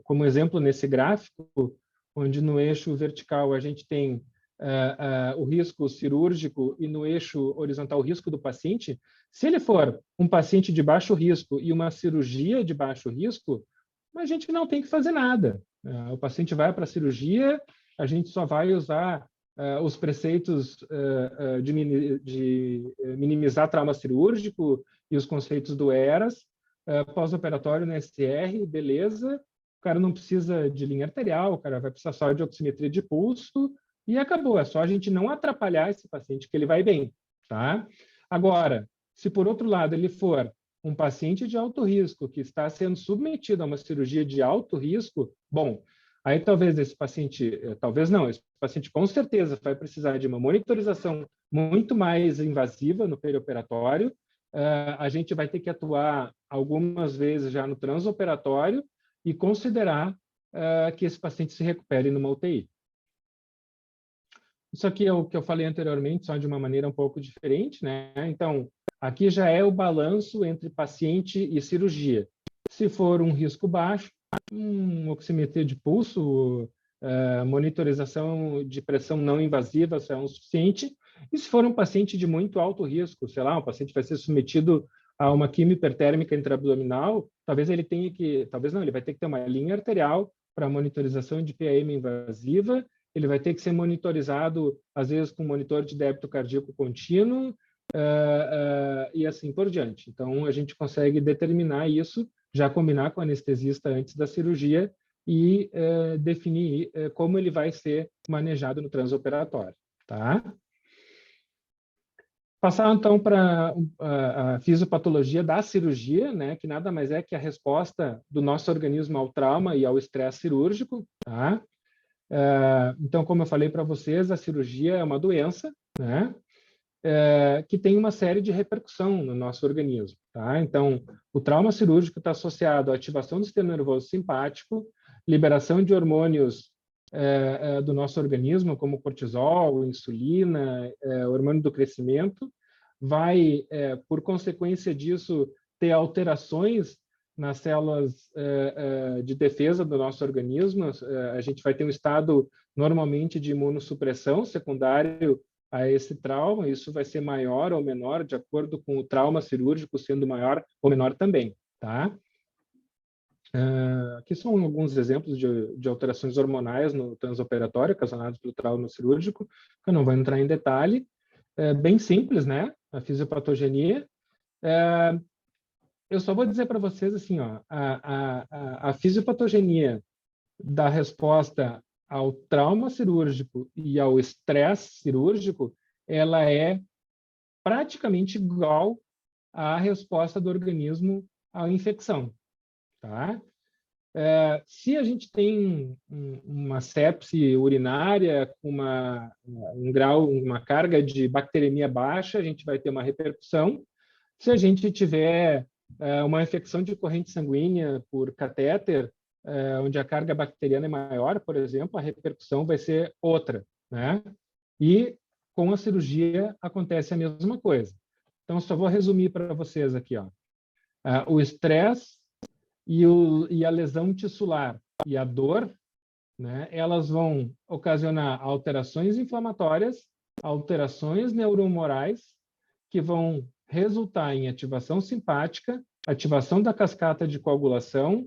A: como exemplo nesse gráfico, onde no eixo vertical a gente tem o risco cirúrgico e no eixo horizontal o risco do paciente, se ele for um paciente de baixo risco e uma cirurgia de baixo risco, a gente não tem que fazer nada. O paciente vai para a cirurgia, a gente só vai usar os preceitos de minimizar trauma cirúrgico e os conceitos do ERAS, pós-operatório no SR, beleza, o cara não precisa de linha arterial, o cara vai precisar só de oximetria de pulso e acabou, é só a gente não atrapalhar esse paciente que ele vai bem, tá? Agora, se por outro lado ele for um paciente de alto risco que está sendo submetido a uma cirurgia de alto risco, bom, aí talvez esse paciente, talvez não, esse paciente com certeza vai precisar de uma monitorização muito mais invasiva no perioperatório. A gente vai ter que atuar algumas vezes já no transoperatório e considerar que esse paciente se recupere numa UTI. Isso aqui é o que eu falei anteriormente, só de uma maneira um pouco diferente, né? Então, aqui já é o balanço entre paciente e cirurgia. Se for um risco baixo, oximetria de pulso, monitorização de pressão não invasiva é o suficiente. E se for um paciente de muito alto risco, sei lá, um paciente vai ser submetido a uma quimio hipertérmica intraabdominal, talvez ele tenha que, talvez não, ele vai ter que ter uma linha arterial para monitorização de PAM invasiva, ele vai ter que ser monitorizado, às vezes, com monitor de débito cardíaco contínuo, e assim por diante. Então, a gente consegue determinar isso, já combinar com o anestesista antes da cirurgia e definir como ele vai ser manejado no transoperatório, tá? Passar, então, para a fisiopatologia da cirurgia, né, que nada mais é que a resposta do nosso organismo ao trauma e ao estresse cirúrgico, tá? Então, como eu falei para vocês, a cirurgia é uma doença, né, que tem uma série de repercussão no nosso organismo, tá? Então, o trauma cirúrgico está associado à ativação do sistema nervoso simpático, liberação de hormônios do nosso organismo, como cortisol, insulina, hormônio do crescimento, vai, por consequência disso, ter alterações nas células de defesa do nosso organismo. A gente vai ter um estado, normalmente, de imunossupressão secundário a esse trauma. Isso vai ser maior ou menor, de acordo com o trauma cirúrgico sendo maior ou menor também, tá? Aqui são alguns exemplos de alterações hormonais no transoperatório ocasionadas pelo trauma cirúrgico, que eu não vou entrar em detalhe. Bem simples, né? A fisiopatogenia. Eu só vou dizer para vocês assim, ó, a fisiopatogenia da resposta ao trauma cirúrgico e ao estresse cirúrgico, ela é praticamente igual à resposta do organismo à infecção, tá? Se a gente tem uma sepse urinária com um grau, uma carga de bacteremia baixa, a gente vai ter uma repercussão. Se a gente tiver uma infecção de corrente sanguínea por catéter, onde a carga bacteriana é maior, por exemplo, a repercussão vai ser outra, né? E com a cirurgia acontece a mesma coisa. Então, só vou resumir para vocês aqui, ó. O estresse e a lesão tissular e a dor, né, elas vão ocasionar alterações inflamatórias, alterações neurohumorais, que vão resultar em ativação simpática, ativação da cascata de coagulação,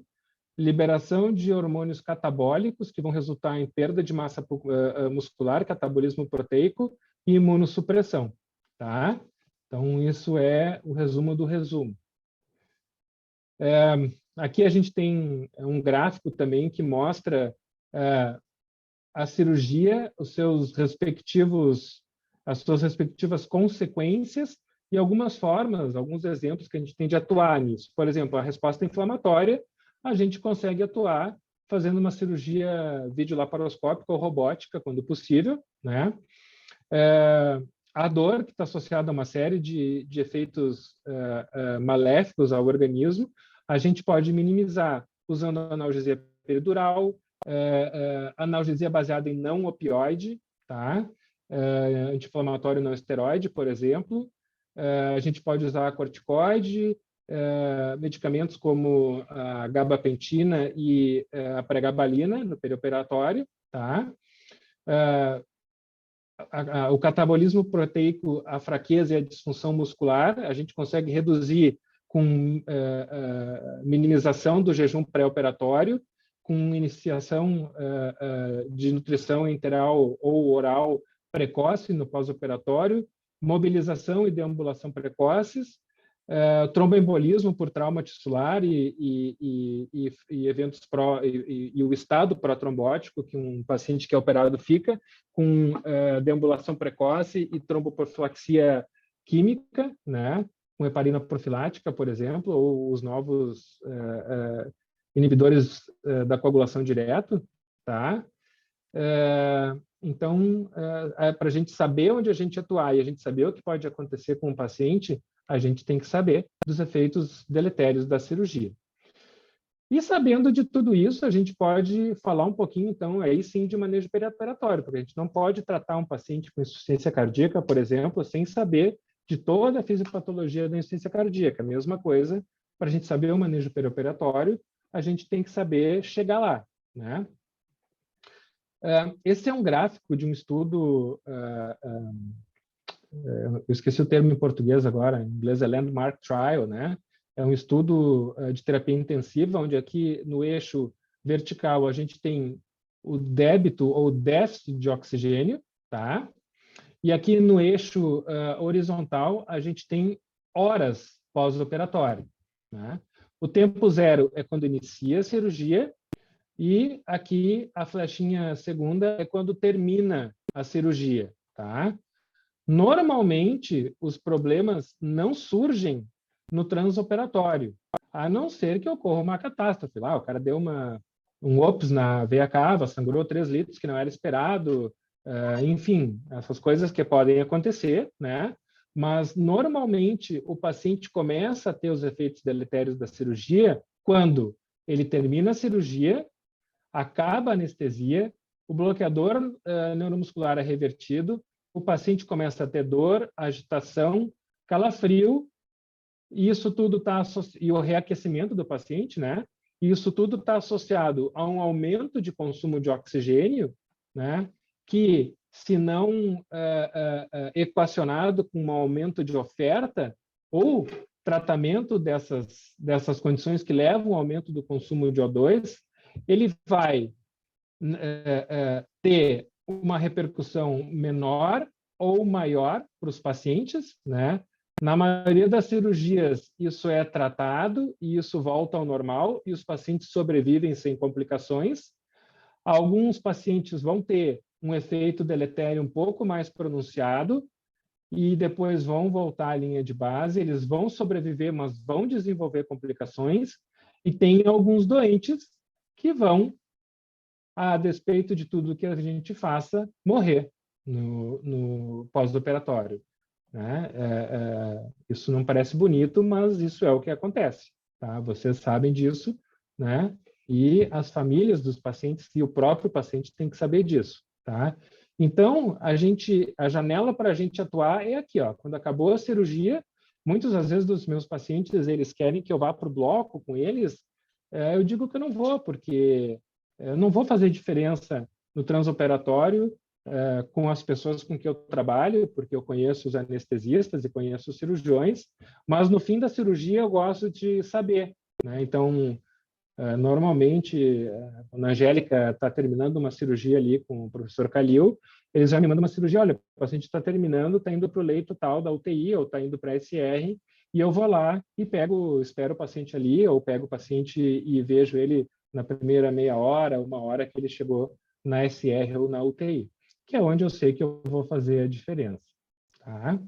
A: liberação de hormônios catabólicos, que vão resultar em perda de massa muscular, catabolismo proteico e imunossupressão, tá? Então, isso é o resumo do resumo. Aqui a gente tem um gráfico também que mostra a cirurgia, as suas respectivas consequências e algumas formas, alguns exemplos que a gente tem de atuar nisso. Por exemplo, a resposta inflamatória, a gente consegue atuar fazendo uma cirurgia videolaparoscópica ou robótica, quando possível, né? A dor, que está associada a uma série de efeitos maléficos ao organismo, a gente pode minimizar usando analgesia peridural, analgesia baseada em não opioide, tá? Anti-inflamatório não esteroide, por exemplo. A gente pode usar corticoide, medicamentos como a gabapentina e a pregabalina no perioperatório, tá? O catabolismo proteico, a fraqueza e a disfunção muscular, a gente consegue reduzir com minimização do jejum pré-operatório, com iniciação de nutrição enteral ou oral precoce no pós-operatório, mobilização e deambulação precoces, tromboembolismo por trauma tissular e eventos e o estado protrombótico que um paciente que é operado fica, com deambulação precoce e tromboprofilaxia química, né? Com heparina profilática, por exemplo, ou os novos inibidores da coagulação direto, tá? Então, para a gente saber onde a gente atuar e a gente saber o que pode acontecer com o paciente, a gente tem que saber dos efeitos deletérios da cirurgia. E sabendo de tudo isso, a gente pode falar um pouquinho, então, aí sim, de manejo perioperatório, porque a gente não pode tratar um paciente com insuficiência cardíaca, por exemplo, sem saber de toda a fisiopatologia da insuficiência cardíaca. Mesma coisa, para a gente saber o manejo perioperatório, a gente tem que saber chegar lá, né? Esse é um gráfico de um estudo, eu esqueci o termo em português agora, em inglês é Landmark Trial, né? É um estudo de terapia intensiva, onde aqui no eixo vertical a gente tem o débito ou déficit de oxigênio, tá? E aqui no eixo horizontal a gente tem horas pós-operatório, né? O tempo zero é quando inicia a cirurgia e aqui a flechinha segunda é quando termina a cirurgia, tá? Normalmente, os problemas não surgem no transoperatório, a não ser que ocorra uma catástrofe. Lá, o cara deu um ops na veia cava, sangrou 3 litros, que não era esperado, enfim, essas coisas que podem acontecer, né? Mas, normalmente, o paciente começa a ter os efeitos deletérios da cirurgia quando ele termina a cirurgia, acaba a anestesia, o bloqueador neuromuscular é revertido, o paciente começa a ter dor, agitação, calafrio, e isso tudo está e o reaquecimento do paciente, né? E isso tudo está associado a um aumento de consumo de oxigênio, né? Que, se não equacionado com um aumento de oferta ou tratamento dessas condições que levam ao aumento do consumo de O2, ele vai ter uma repercussão menor ou maior para os pacientes, né? Na maioria das cirurgias, isso é tratado e isso volta ao normal e os pacientes sobrevivem sem complicações. Alguns pacientes vão ter um efeito deletério um pouco mais pronunciado e depois vão voltar à linha de base, eles vão sobreviver, mas vão desenvolver complicações, e tem alguns doentes que vão, a despeito de tudo que a gente faça, morrer no pós-operatório, né? Isso não parece bonito, mas isso é o que acontece, tá? Vocês sabem disso, né? E as famílias dos pacientes e o próprio paciente tem que saber disso, tá? Então, a janela para a gente atuar é aqui, ó. Quando acabou a cirurgia, muitas das vezes dos meus pacientes, eles querem que eu vá para o bloco com eles, eu digo que eu não vou, porque eu não vou fazer diferença no transoperatório com as pessoas com que eu trabalho, porque eu conheço os anestesistas e conheço os cirurgiões, mas no fim da cirurgia eu gosto de saber, né? Então, normalmente, quando a Angélica está terminando uma cirurgia ali com o professor Calil, eles já me mandam uma cirurgia, olha, o paciente está terminando, está indo para o leito tal da UTI, ou está indo para a SR, e eu vou lá e espero o paciente ali, ou pego o paciente e vejo ele na primeira meia hora, 1 hora que ele chegou na SR ou na UTI, que é onde eu sei que eu vou fazer a diferença, tá?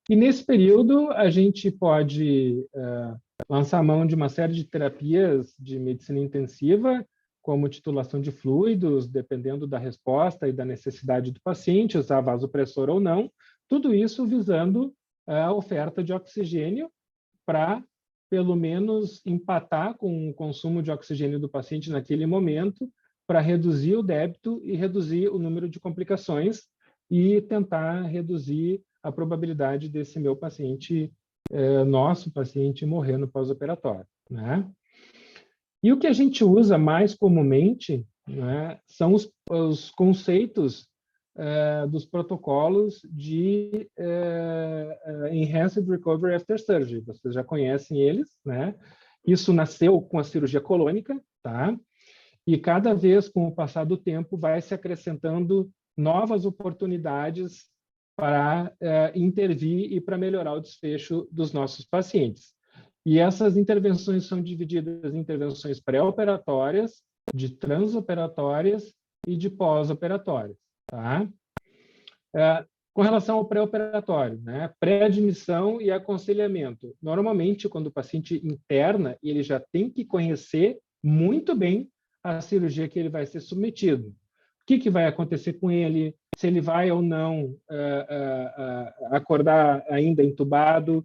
A: E nesse período, a gente pode lançar mão de uma série de terapias de medicina intensiva, como titulação de fluidos, dependendo da resposta e da necessidade do paciente, usar vasopressor ou não, tudo isso visando a oferta de oxigênio para, pelo menos, empatar com o consumo de oxigênio do paciente naquele momento, para reduzir o débito e reduzir o número de complicações e tentar reduzir a probabilidade desse meu paciente, nosso paciente, morrer no pós-operatório, né? E o que a gente usa mais comumente, né, são os conceitos dos protocolos de Enhanced Recovery After Surgery. Vocês já conhecem eles, né? Isso nasceu com a cirurgia colônica, tá? E cada vez, com o passar do tempo, vai se acrescentando novas oportunidades para intervir e para melhorar o desfecho dos nossos pacientes. E essas intervenções são divididas em intervenções pré-operatórias, de transoperatórias e de pós-operatórias, tá? Com relação ao pré-operatório, né? Pré-admissão e aconselhamento. Normalmente, quando o paciente interna, ele já tem que conhecer muito bem a cirurgia que ele vai ser submetido. O que vai acontecer com ele, se ele vai ou não acordar ainda entubado,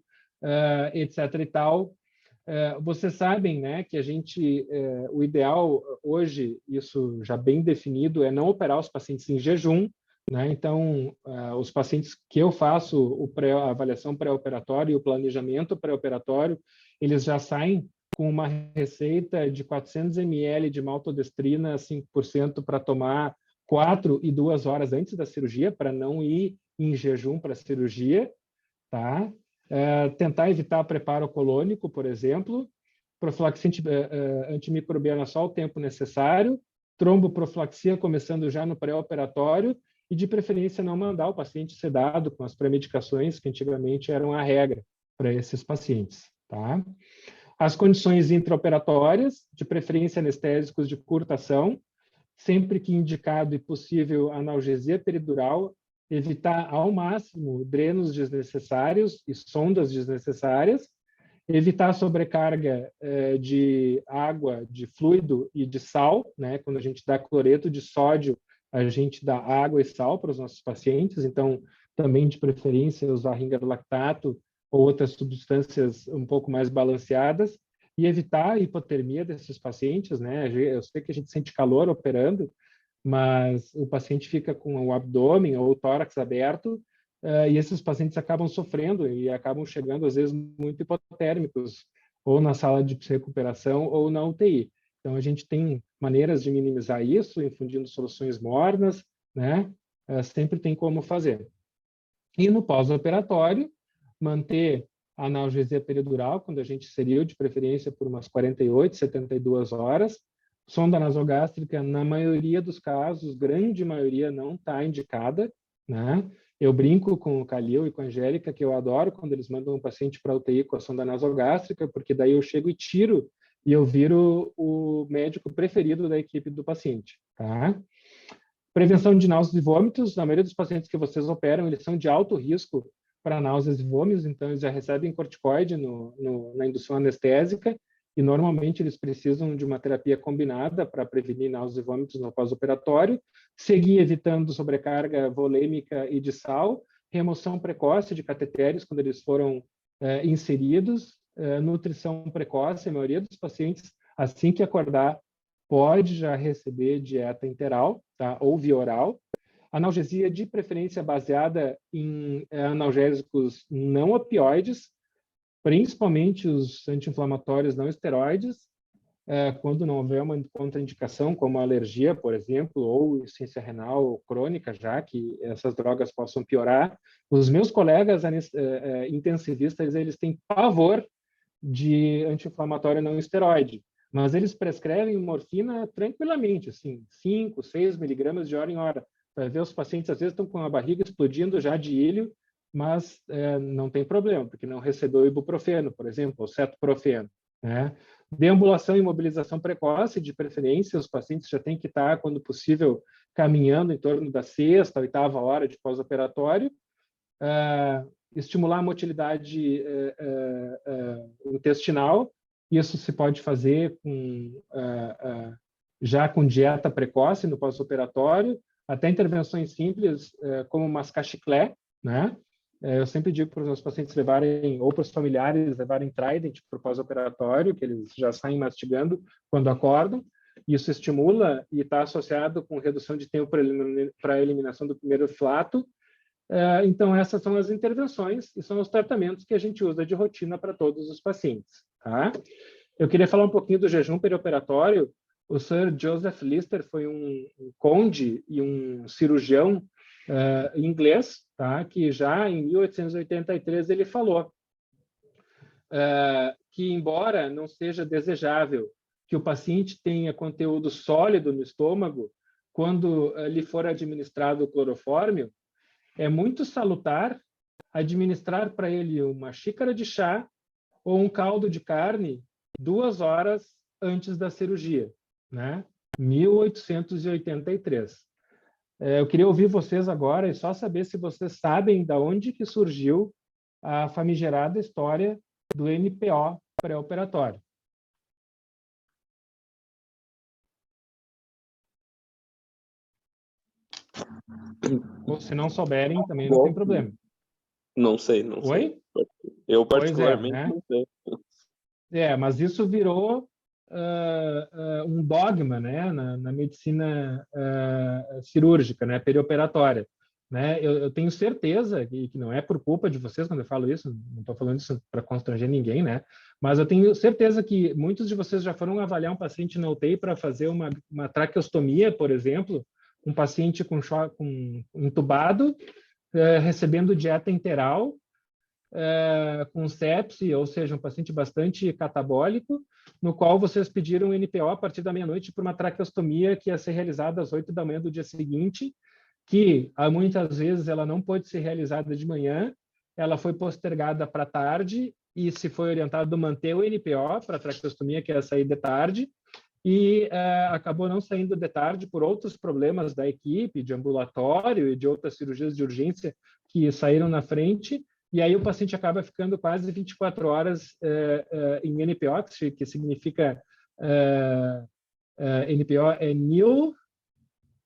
A: etc. e tal. Vocês sabem, né, que o ideal hoje, isso já bem definido, é não operar os pacientes em jejum, né? Então, os pacientes que eu faço a avaliação pré-operatória e o planejamento pré-operatório, eles já saem com uma receita de 400 ml de maltodestrina 5% para tomar 4 e 2 horas antes da cirurgia, para não ir em jejum para a cirurgia, tá? Tentar evitar preparo colônico, por exemplo, profilaxia antimicrobiana só o tempo necessário, tromboprofilaxia começando já no pré-operatório e, de preferência, não mandar o paciente sedado com as premedicações, que antigamente eram a regra para esses pacientes. Tá? As condições intraoperatórias, de preferência anestésicos de curta ação, sempre que indicado e possível analgesia peridural, evitar ao máximo drenos desnecessários e sondas desnecessárias, evitar sobrecarga de água, de fluido e de sal, né? Quando a gente dá cloreto de sódio, a gente dá água e sal para os nossos pacientes, então também de preferência usar ringalactato ou outras substâncias um pouco mais balanceadas, e evitar a hipotermia desses pacientes, né? Eu sei que a gente sente calor operando, mas o paciente fica com o abdômen ou o tórax aberto, e esses pacientes acabam sofrendo e acabam chegando, às vezes, muito hipotérmicos, ou na sala de recuperação ou na UTI. Então, a gente tem maneiras de minimizar isso, infundindo soluções mornas, né? Sempre tem como fazer. E no pós-operatório, manter a analgesia peridural, quando a gente inseriu, de preferência por umas 48, 72 horas. Sonda nasogástrica, na maioria dos casos, grande maioria, não está indicada, né? Eu brinco com o Calil e com a Angélica, que eu adoro quando eles mandam um paciente para a UTI com a sonda nasogástrica, porque daí eu chego e tiro, e eu viro o médico preferido da equipe do paciente, tá? Prevenção de náuseas e vômitos, na maioria dos pacientes que vocês operam, eles são de alto risco para náuseas e vômitos, então eles já recebem corticoide na indução anestésica, e normalmente eles precisam de uma terapia combinada para prevenir náuseas e vômitos no pós-operatório, seguir evitando sobrecarga volêmica e de sal, remoção precoce de cateteres quando eles foram inseridos, nutrição precoce, a maioria dos pacientes, assim que acordar, pode já receber dieta enteral, tá? Ou via oral. Analgesia de preferência baseada em analgésicos não opioides, principalmente os anti-inflamatórios não esteroides, quando não houver uma contraindicação, como alergia, por exemplo, ou insuficiência renal crônica, já que essas drogas possam piorar. Os meus colegas intensivistas, eles têm pavor de anti-inflamatório não esteroide, mas eles prescrevem morfina tranquilamente, assim, 5, 6 miligramas de hora em hora. Vai ver, os pacientes às vezes estão com a barriga explodindo já de ilho, mas não tem problema, porque não recebeu ibuprofeno, por exemplo, ou cetoprofeno, né? Deambulação e mobilização precoce, de preferência, os pacientes já têm que estar, quando possível, caminhando em torno da 6ª, 8ª hora de pós-operatório. Estimular a motilidade intestinal, isso se pode fazer já com dieta precoce no pós-operatório, até intervenções simples, como mascar chiclé, né? Eu sempre digo para os meus pacientes levarem, ou para os familiares, levarem Trident para o pós-operatório, que eles já saem mastigando quando acordam. Isso estimula e está associado com redução de tempo para a eliminação do primeiro flato. Então, essas são as intervenções e são os tratamentos que a gente usa de rotina para todos os pacientes. Tá? Eu queria falar um pouquinho do jejum perioperatório. O Sir Joseph Lister foi um conde e um cirurgião inglês, tá? Que já em 1883 ele falou que, embora não seja desejável que o paciente tenha conteúdo sólido no estômago quando lhe for administrado o clorofórmio, é muito salutar administrar para ele uma xícara de chá ou um caldo de carne 2 horas antes da cirurgia, né? 1883. Eu queria ouvir vocês agora e só saber se vocês sabem de onde que surgiu a famigerada história do NPO pré-operatório. Ou se não souberem, também não tem problema.
B: Não sei, não sei.
A: Oi?
B: Eu
A: Pois é,
B: particularmente
A: né?
B: não sei.
A: Mas isso virou um dogma, né, na medicina cirúrgica, né, perioperatória. Né? Eu tenho certeza que não é por culpa de vocês quando eu falo isso, não estou falando isso para constranger ninguém, né? Mas eu tenho certeza que muitos de vocês já foram avaliar um paciente na UTI para fazer uma traqueostomia, por exemplo, um paciente com entubado, recebendo dieta enteral, com sepse, ou seja, um paciente bastante catabólico, no qual vocês pediram NPO a partir da meia-noite para uma traqueostomia que ia ser realizada às 8 da manhã do dia seguinte, que muitas vezes ela não pôde ser realizada de manhã, ela foi postergada para tarde e se foi orientado a manter o NPO para a traqueostomia, que ia sair de tarde, e acabou não saindo de tarde por outros problemas da equipe, de ambulatório e de outras cirurgias de urgência que saíram na frente, e aí o paciente acaba ficando quase 24 horas em NPO, que significa NPO é nil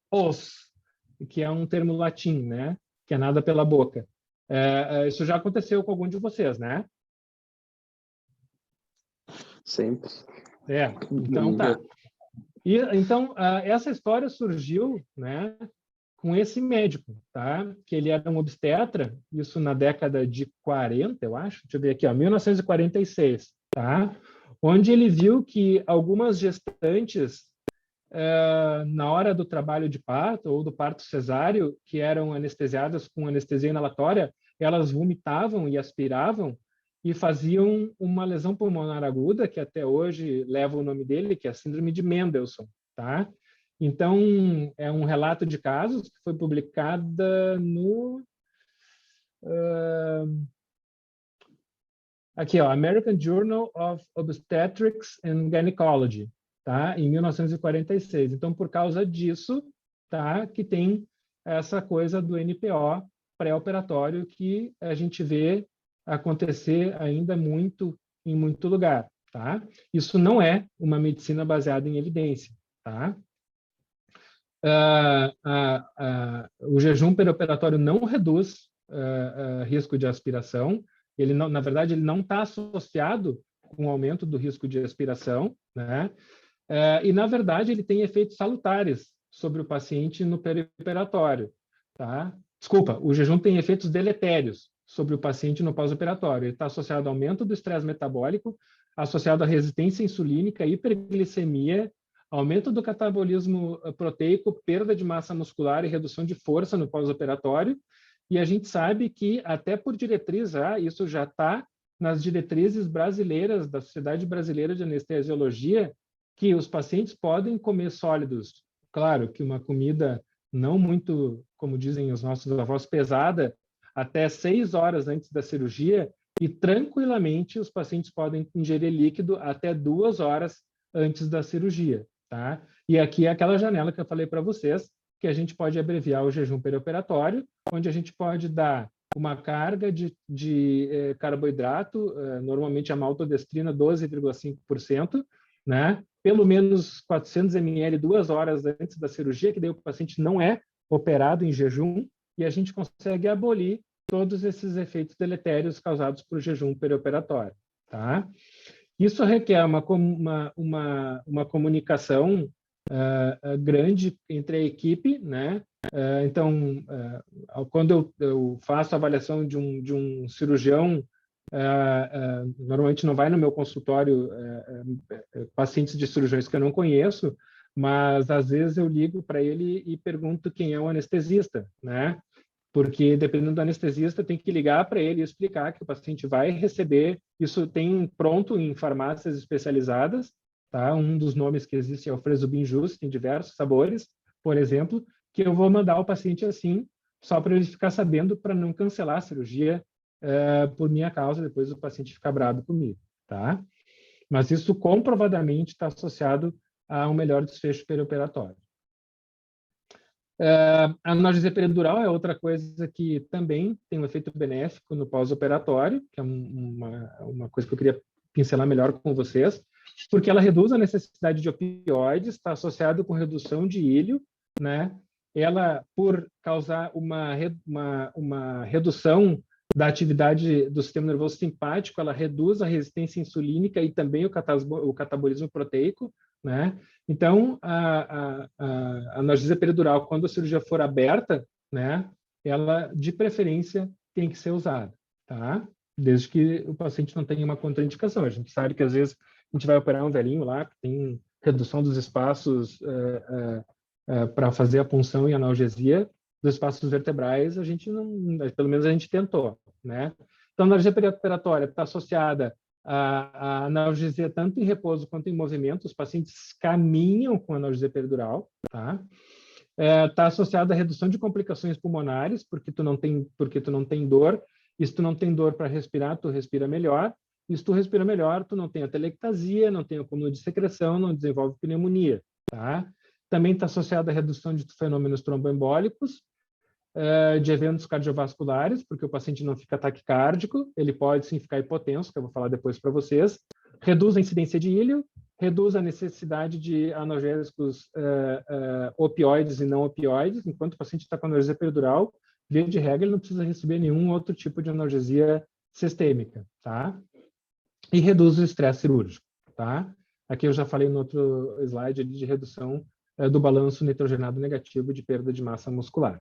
A: os, que é um termo latim, né? Que é nada pela boca. Isso já aconteceu com algum de vocês, né?
C: Sempre.
A: Então tá. E então essa história surgiu, né, com esse médico, tá? Que ele era um obstetra, isso na década de 40, eu acho. Deixa eu ver aqui, ó, 1946, tá? Onde ele viu que algumas gestantes na hora do trabalho de parto ou do parto cesáreo, que eram anestesiadas com anestesia inalatória, elas vomitavam e aspiravam e faziam uma lesão pulmonar aguda, que até hoje leva o nome dele, que é a síndrome de Mendelssohn, tá? Então, é um relato de casos que foi publicada no... aqui, ó, American Journal of Obstetrics and Gynecology, tá? Em 1946. Então, por causa disso, tá? Que tem essa coisa do NPO pré-operatório que a gente vê acontecer ainda muito em muito lugar, tá? Isso não é uma medicina baseada em evidência, tá? O jejum perioperatório não reduz risco de aspiração. Ele não, na verdade, ele não está associado com o aumento do risco de aspiração, né? E, na verdade, ele tem efeitos salutares sobre o paciente no perioperatório, tá? Desculpa, o jejum tem efeitos deletérios sobre o paciente no pós-operatório. Ele está associado ao aumento do estresse metabólico, associado à resistência insulínica, hiperglicemia, aumento do catabolismo proteico, perda de massa muscular e redução de força no pós-operatório. E a gente sabe que, até por diretriz, isso já está nas diretrizes brasileiras, da Sociedade Brasileira de Anestesiologia, que os pacientes podem comer sólidos. Claro que uma comida não muito, como dizem os nossos avós, pesada, até 6 horas antes da cirurgia, e tranquilamente os pacientes podem ingerir líquido até 2 horas antes da cirurgia, tá? E aqui é aquela janela que eu falei para vocês, que a gente pode abreviar o jejum perioperatório, onde a gente pode dar uma carga de carboidrato, normalmente a maltodestrina 12,5%, né? Pelo menos 400 ml 2 horas antes da cirurgia, que daí o paciente não é operado em jejum, e a gente consegue abolir todos esses efeitos deletérios causados por jejum perioperatório, tá? Isso requer uma comunicação grande entre a equipe, né? Então, quando eu faço a avaliação de um cirurgião, normalmente não vai no meu consultório pacientes de cirurgiões que eu não conheço, mas às vezes eu ligo para ele e pergunto quem é o anestesista, né? Porque dependendo do anestesista, tem que ligar para ele e explicar que o paciente vai receber. Isso tem pronto em farmácias especializadas, tá? Um dos nomes que existe é o Fresobin Jus, tem diversos sabores, por exemplo, que eu vou mandar o paciente assim, só para ele ficar sabendo, para não cancelar a cirurgia por minha causa, depois o paciente ficar bravo comigo, tá? Mas isso comprovadamente está associado a um melhor desfecho perioperatório. A analgesia peridural é outra coisa que também tem um efeito benéfico no pós-operatório, que é uma coisa que eu queria pincelar melhor com vocês, porque ela reduz a necessidade de opioides, está associado com redução de ílio, né? Ela, por causar uma redução da atividade do sistema nervoso simpático, ela reduz a resistência insulínica e também o catabolismo proteico, né? Então, a analgesia peridural, quando a cirurgia for aberta, né, ela, de preferência, tem que ser usada, tá? Desde que o paciente não tenha uma contraindicação. A gente sabe que, às vezes, a gente vai operar um velhinho lá, que tem redução dos espaços para fazer a punção e analgesia dos espaços vertebrais, a gente não, pelo menos a gente tentou, né? Então, a analgesia perioperatória está associada à analgesia tanto em repouso quanto em movimento. Os pacientes caminham com analgesia peridural, tá? Está associada à redução de complicações pulmonares, porque tu não tem dor. E se tu não tem dor para respirar, tu respira melhor. E se tu respira melhor, tu não tem atelectasia, não tem acúmulo de secreção, não desenvolve pneumonia, tá? Também está associada à redução de fenômenos tromboembólicos, de eventos cardiovasculares, porque o paciente não fica taquicárdico, ele pode sim ficar hipotenso, que eu vou falar depois para vocês. Reduz a incidência de ílio, reduz a necessidade de analgésicos opioides e não opioides, enquanto o paciente está com analgesia peridural, via de regra, ele não precisa receber nenhum outro tipo de analgesia sistêmica, tá? E reduz o estresse cirúrgico, tá? Aqui eu já falei no outro slide ali de redução do balanço nitrogenado negativo de perda de massa muscular.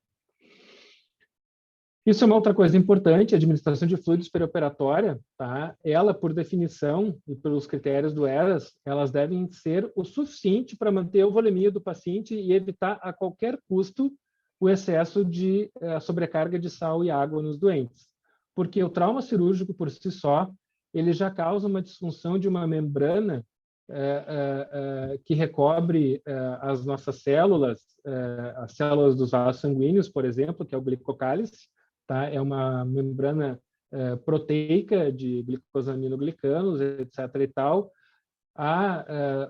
A: Isso é uma outra coisa importante, a administração de fluidos perioperatória, tá? Ela, por definição e pelos critérios do ERAS, elas devem ser o suficiente para manter a volemia do paciente e evitar a qualquer custo o excesso de sobrecarga de sal e água nos doentes. Porque o trauma cirúrgico, por si só, ele já causa uma disfunção de uma membrana que recobre as nossas células, as células dos vasos sanguíneos, por exemplo, que é o glicocálice, tá? É uma membrana proteica de glicosaminoglicanos, etc. e tal.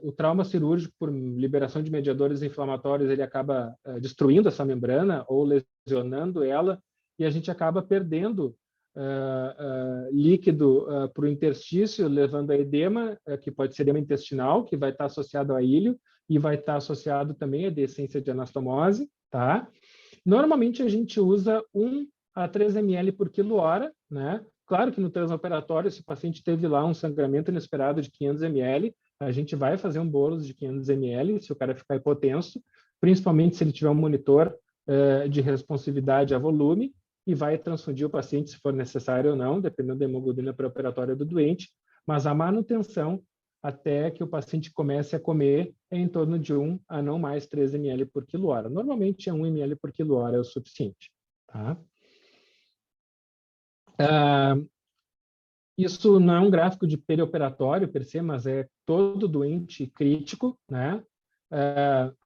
A: O trauma cirúrgico, por liberação de mediadores inflamatórios, ele acaba destruindo essa membrana ou lesionando ela, e a gente acaba perdendo líquido para o interstício, levando a edema, que pode ser edema intestinal, que vai estar associado a ílio, e vai estar associado também a descência de anastomose, tá? Normalmente, a gente usa 1 a 3 ml por quilo-hora, né? Claro que no transoperatório, se o paciente teve lá um sangramento inesperado de 500 ml, a gente vai fazer um bolus de 500 ml, se o cara ficar hipotenso, principalmente se ele tiver um monitor de responsividade a volume, e vai transfundir o paciente se for necessário ou não, dependendo da hemoglobina pré-operatória do doente, mas a manutenção até que o paciente comece a comer é em torno de 1 a não mais 3 ml por quilo-hora. Normalmente, 1 ml por quilo-hora é o suficiente, tá? Isso não é um gráfico de perioperatório per se, mas é todo doente crítico, né?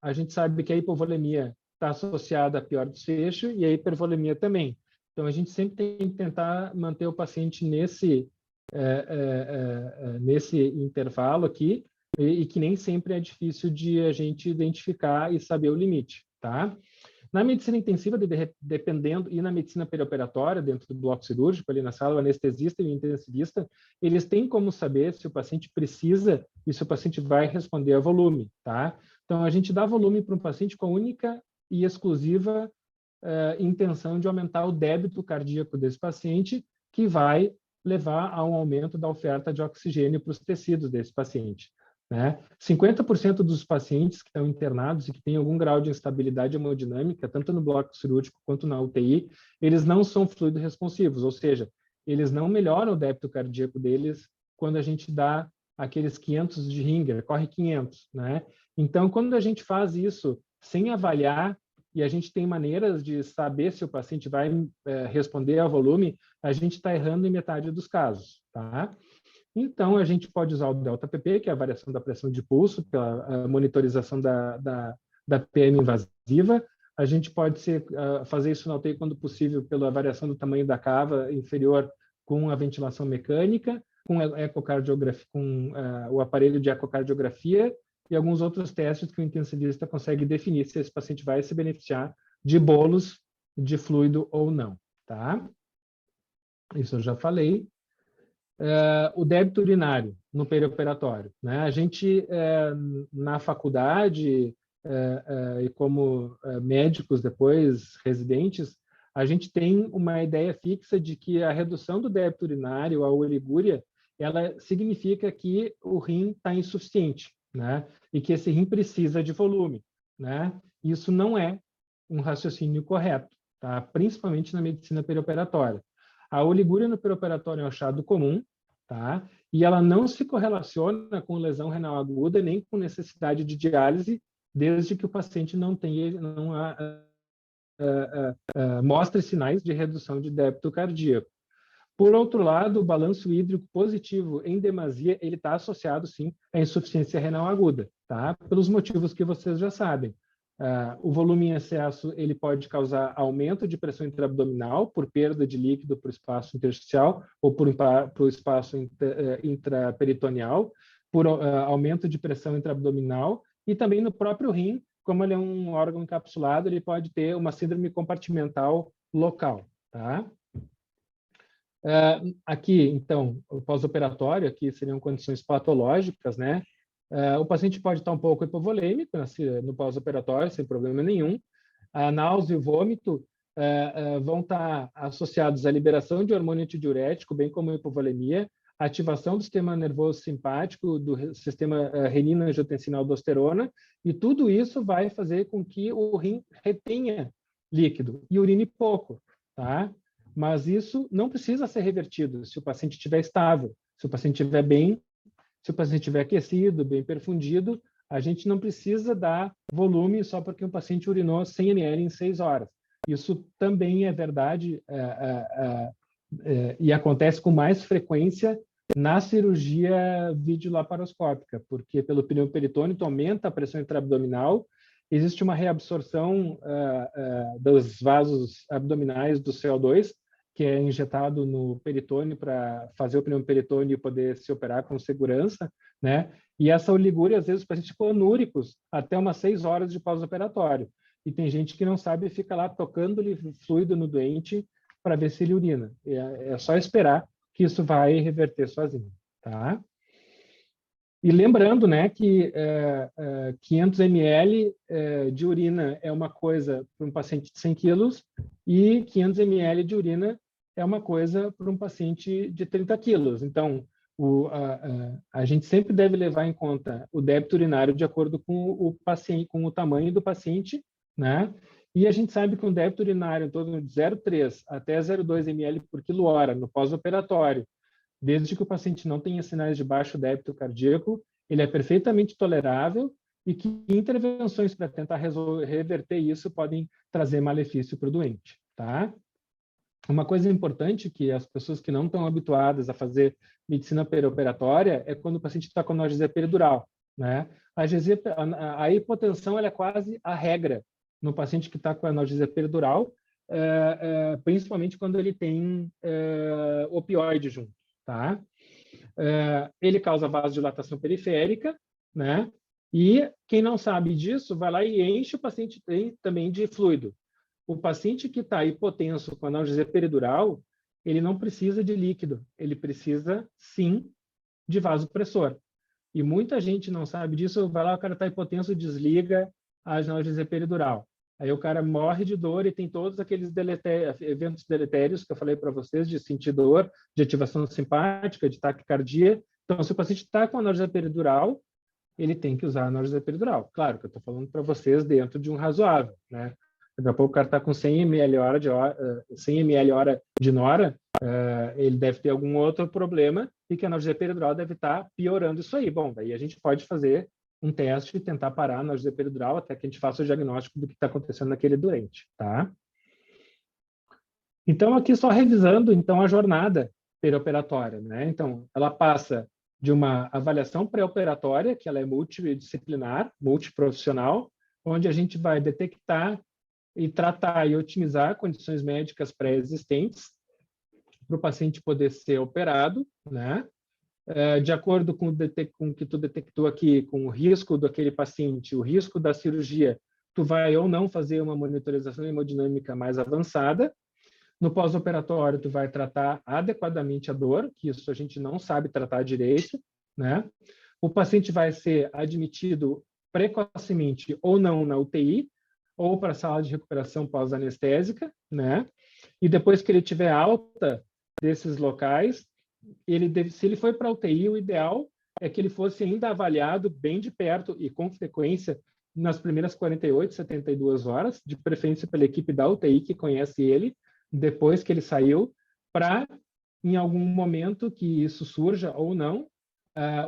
A: A gente sabe que a hipovolemia está associada a pior desfecho e a hipervolemia também. Então, a gente sempre tem que tentar manter o paciente nesse intervalo aqui, e que nem sempre é difícil de a gente identificar e saber o limite, tá? Na medicina intensiva, dependendo, e na medicina perioperatória, dentro do bloco cirúrgico, ali na sala, o anestesista e o intensivista, eles têm como saber se o paciente precisa e se o paciente vai responder a volume, tá? Então, a gente dá volume para um paciente com a única e exclusiva intenção de aumentar o débito cardíaco desse paciente, que vai levar a um aumento da oferta de oxigênio para os tecidos desse paciente, né? 50% dos pacientes que estão internados e que têm algum grau de instabilidade hemodinâmica, tanto no bloco cirúrgico quanto na UTI, eles não são fluido responsivos, ou seja, eles não melhoram o débito cardíaco deles quando a gente dá aqueles 500 de Ringer, corre 500, né? Então, quando a gente faz isso sem avaliar, e a gente tem maneiras de saber se o paciente vai responder ao volume, a gente está errando em metade dos casos, tá? Então, a gente pode usar o delta-PP, que é a variação da pressão de pulso, pela monitorização da PM invasiva. A gente pode fazer isso na UTI, quando possível, pela variação do tamanho da cava inferior com a ventilação mecânica, com o aparelho de ecocardiografia e alguns outros testes que o intensivista consegue definir se esse paciente vai se beneficiar de bolos de fluido ou não, tá? Isso eu já falei. O débito urinário no perioperatório, né? A gente, na faculdade, e como médicos depois, residentes, a gente tem uma ideia fixa de que a redução do débito urinário, a oligúria, ela significa que o rim está insuficiente, né? E que esse rim precisa de volume, né? Isso não é um raciocínio correto, tá? Principalmente na medicina perioperatória. A oligúria no perioperatório é um achado comum, tá? E ela não se correlaciona com lesão renal aguda nem com necessidade de diálise, desde que o paciente não mostre sinais de redução de débito cardíaco. Por outro lado, o balanço hídrico positivo em demasia, ele está associado, sim, à insuficiência renal aguda, tá? Pelos motivos que vocês já sabem. O volume em excesso, ele pode causar aumento de pressão intraabdominal por perda de líquido para o espaço intersticial ou por o espaço intraperitoneal, por aumento de pressão intraabdominal e também no próprio rim, como ele é um órgão encapsulado, ele pode ter uma síndrome compartimental local, tá? Aqui, então, o pós-operatório, aqui seriam condições patológicas, né? O paciente pode estar um pouco hipovolêmico no pós-operatório, sem problema nenhum. A náusea e o vômito vão estar associados à liberação de hormônio antidiurético, bem como a hipovolemia, a ativação do sistema nervoso simpático, do sistema renina-angiotensina-aldosterona, e tudo isso vai fazer com que o rim retenha líquido e urine pouco, tá? Mas isso não precisa ser revertido se o paciente estiver estável, se o paciente estiver bem, se o paciente estiver aquecido, bem perfundido, a gente não precisa dar volume só porque o paciente urinou 100 ml em 6 horas. Isso também é verdade e acontece com mais frequência na cirurgia videolaparoscópica, porque pelo pneu peritônio aumenta a pressão intraabdominal, existe uma reabsorção dos vasos abdominais do CO2, que é injetado no peritônio para fazer o pneu peritônio poder se operar com segurança, né? E essa oligúria, às vezes, os pacientes ficam onúricos até umas 6 horas de pós-operatório. E tem gente que não sabe e fica lá tocando-lhe fluido no doente para ver se ele urina. É só esperar que isso vai reverter sozinho, tá? E lembrando, né, que 500 ml de urina é uma coisa para um paciente de 100 quilos e 500 ml de urina é uma coisa para um paciente de 30 quilos. Então, a gente sempre deve levar em conta o débito urinário de acordo com o paciente, com o tamanho do paciente, né? E a gente sabe que um débito urinário em torno de 0,3 até 0,2 ml por quilo hora no pós-operatório, desde que o paciente não tenha sinais de baixo débito cardíaco, ele é perfeitamente tolerável e que intervenções para tentar reverter isso podem trazer malefício para o doente, tá? Uma coisa importante que as pessoas que não estão habituadas a fazer medicina perioperatória é quando o paciente está com analgesia peridural, né? A hipotensão ela é quase a regra no paciente que está com analgesia peridural, principalmente quando ele tem opioide junto, tá? Ele causa vasodilatação periférica, né? E quem não sabe disso, vai lá e enche o paciente também de fluido. O paciente que está hipotenso com analgesia peridural, ele não precisa de líquido, ele precisa, sim, de vasopressor. E muita gente não sabe disso, vai lá, o cara está hipotenso, desliga a analgesia peridural. Aí o cara morre de dor e tem todos aqueles eventos deletérios que eu falei para vocês, de sentir dor, de ativação simpática, de taquicardia. Então, se o paciente está com analgesia peridural, ele tem que usar a analgesia peridural. Claro que eu estou falando para vocês dentro de um razoável, né? Daqui a pouco o cara está com 100 ml hora de nora, ele deve ter algum outro problema e que a analgesia peridural deve estar piorando isso aí. Bom, daí a gente pode fazer um teste e tentar parar a analgesia peridural até que a gente faça o diagnóstico do que está acontecendo naquele doente, tá? Então, aqui só revisando, então, a jornada perioperatória, né? Então, ela passa de uma avaliação pré-operatória, que ela é multidisciplinar, multiprofissional, onde a gente vai detectar e tratar e otimizar condições médicas pré-existentes para o paciente poder ser operado, né? De acordo com o que tu detectou aqui, com o risco daquele paciente, o risco da cirurgia, tu vai ou não fazer uma monitorização hemodinâmica mais avançada. No pós-operatório, tu vai tratar adequadamente a dor, que isso a gente não sabe tratar direito, né? O paciente vai ser admitido precocemente ou não na UTI. ou para a sala de recuperação pós-anestésica, né? E depois que ele tiver alta desses locais, se ele foi para a UTI, o ideal é que ele fosse ainda avaliado bem de perto e com frequência nas primeiras 48, 72 horas, de preferência pela equipe da UTI que conhece ele, depois que ele saiu, para, em algum momento que isso surja ou não,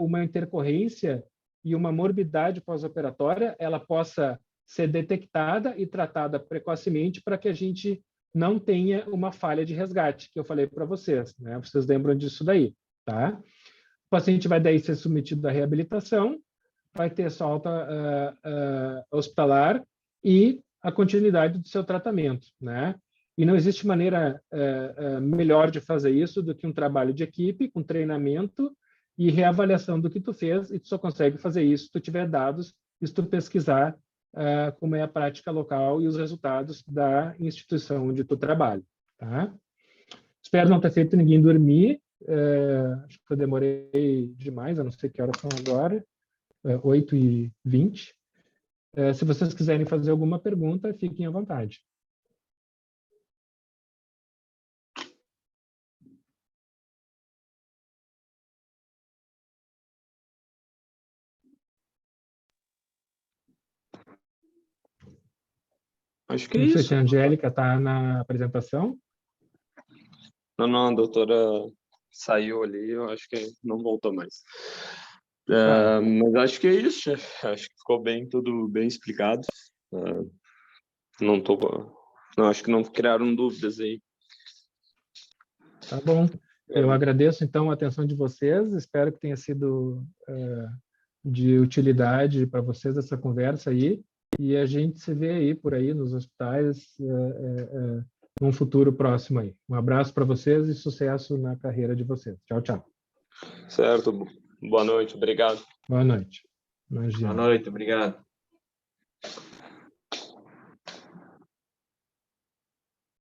A: uma intercorrência e uma morbidade pós-operatória, ela possa ser detectada e tratada precocemente para que a gente não tenha uma falha de resgate, que eu falei para vocês, né? Vocês lembram disso daí, tá? O paciente vai daí ser submetido à reabilitação, vai ter sua alta hospitalar e a continuidade do seu tratamento, né? E não existe maneira melhor de fazer isso do que um trabalho de equipe, com treinamento e reavaliação do que tu fez, e tu só consegue fazer isso se tu tiver dados e se tu pesquisar como é a prática local e os resultados da instituição onde tu trabalha, tá? Espero não ter feito ninguém dormir, acho que eu demorei demais, eu não sei que horas são agora, 8h20. Se vocês quiserem fazer alguma pergunta, fiquem à vontade.
B: Acho que é
A: Não sei
B: isso.
A: se a Angélica está na apresentação.
B: Não, a doutora saiu ali, eu acho que não voltou mais.
A: Tá.
B: Mas acho que é isso, chefe. Acho que ficou tudo bem explicado. Não, acho que não criaram dúvidas aí.
A: Tá bom. Eu agradeço, então, a atenção de vocês. Espero que tenha sido de utilidade para vocês essa conversa aí. E a gente se vê aí por aí nos hospitais num futuro próximo aí. Um abraço para vocês e sucesso na carreira de vocês. Tchau, tchau.
B: Certo. Boa noite. Obrigado.
A: Boa noite. Imagina.
C: Boa noite, obrigado.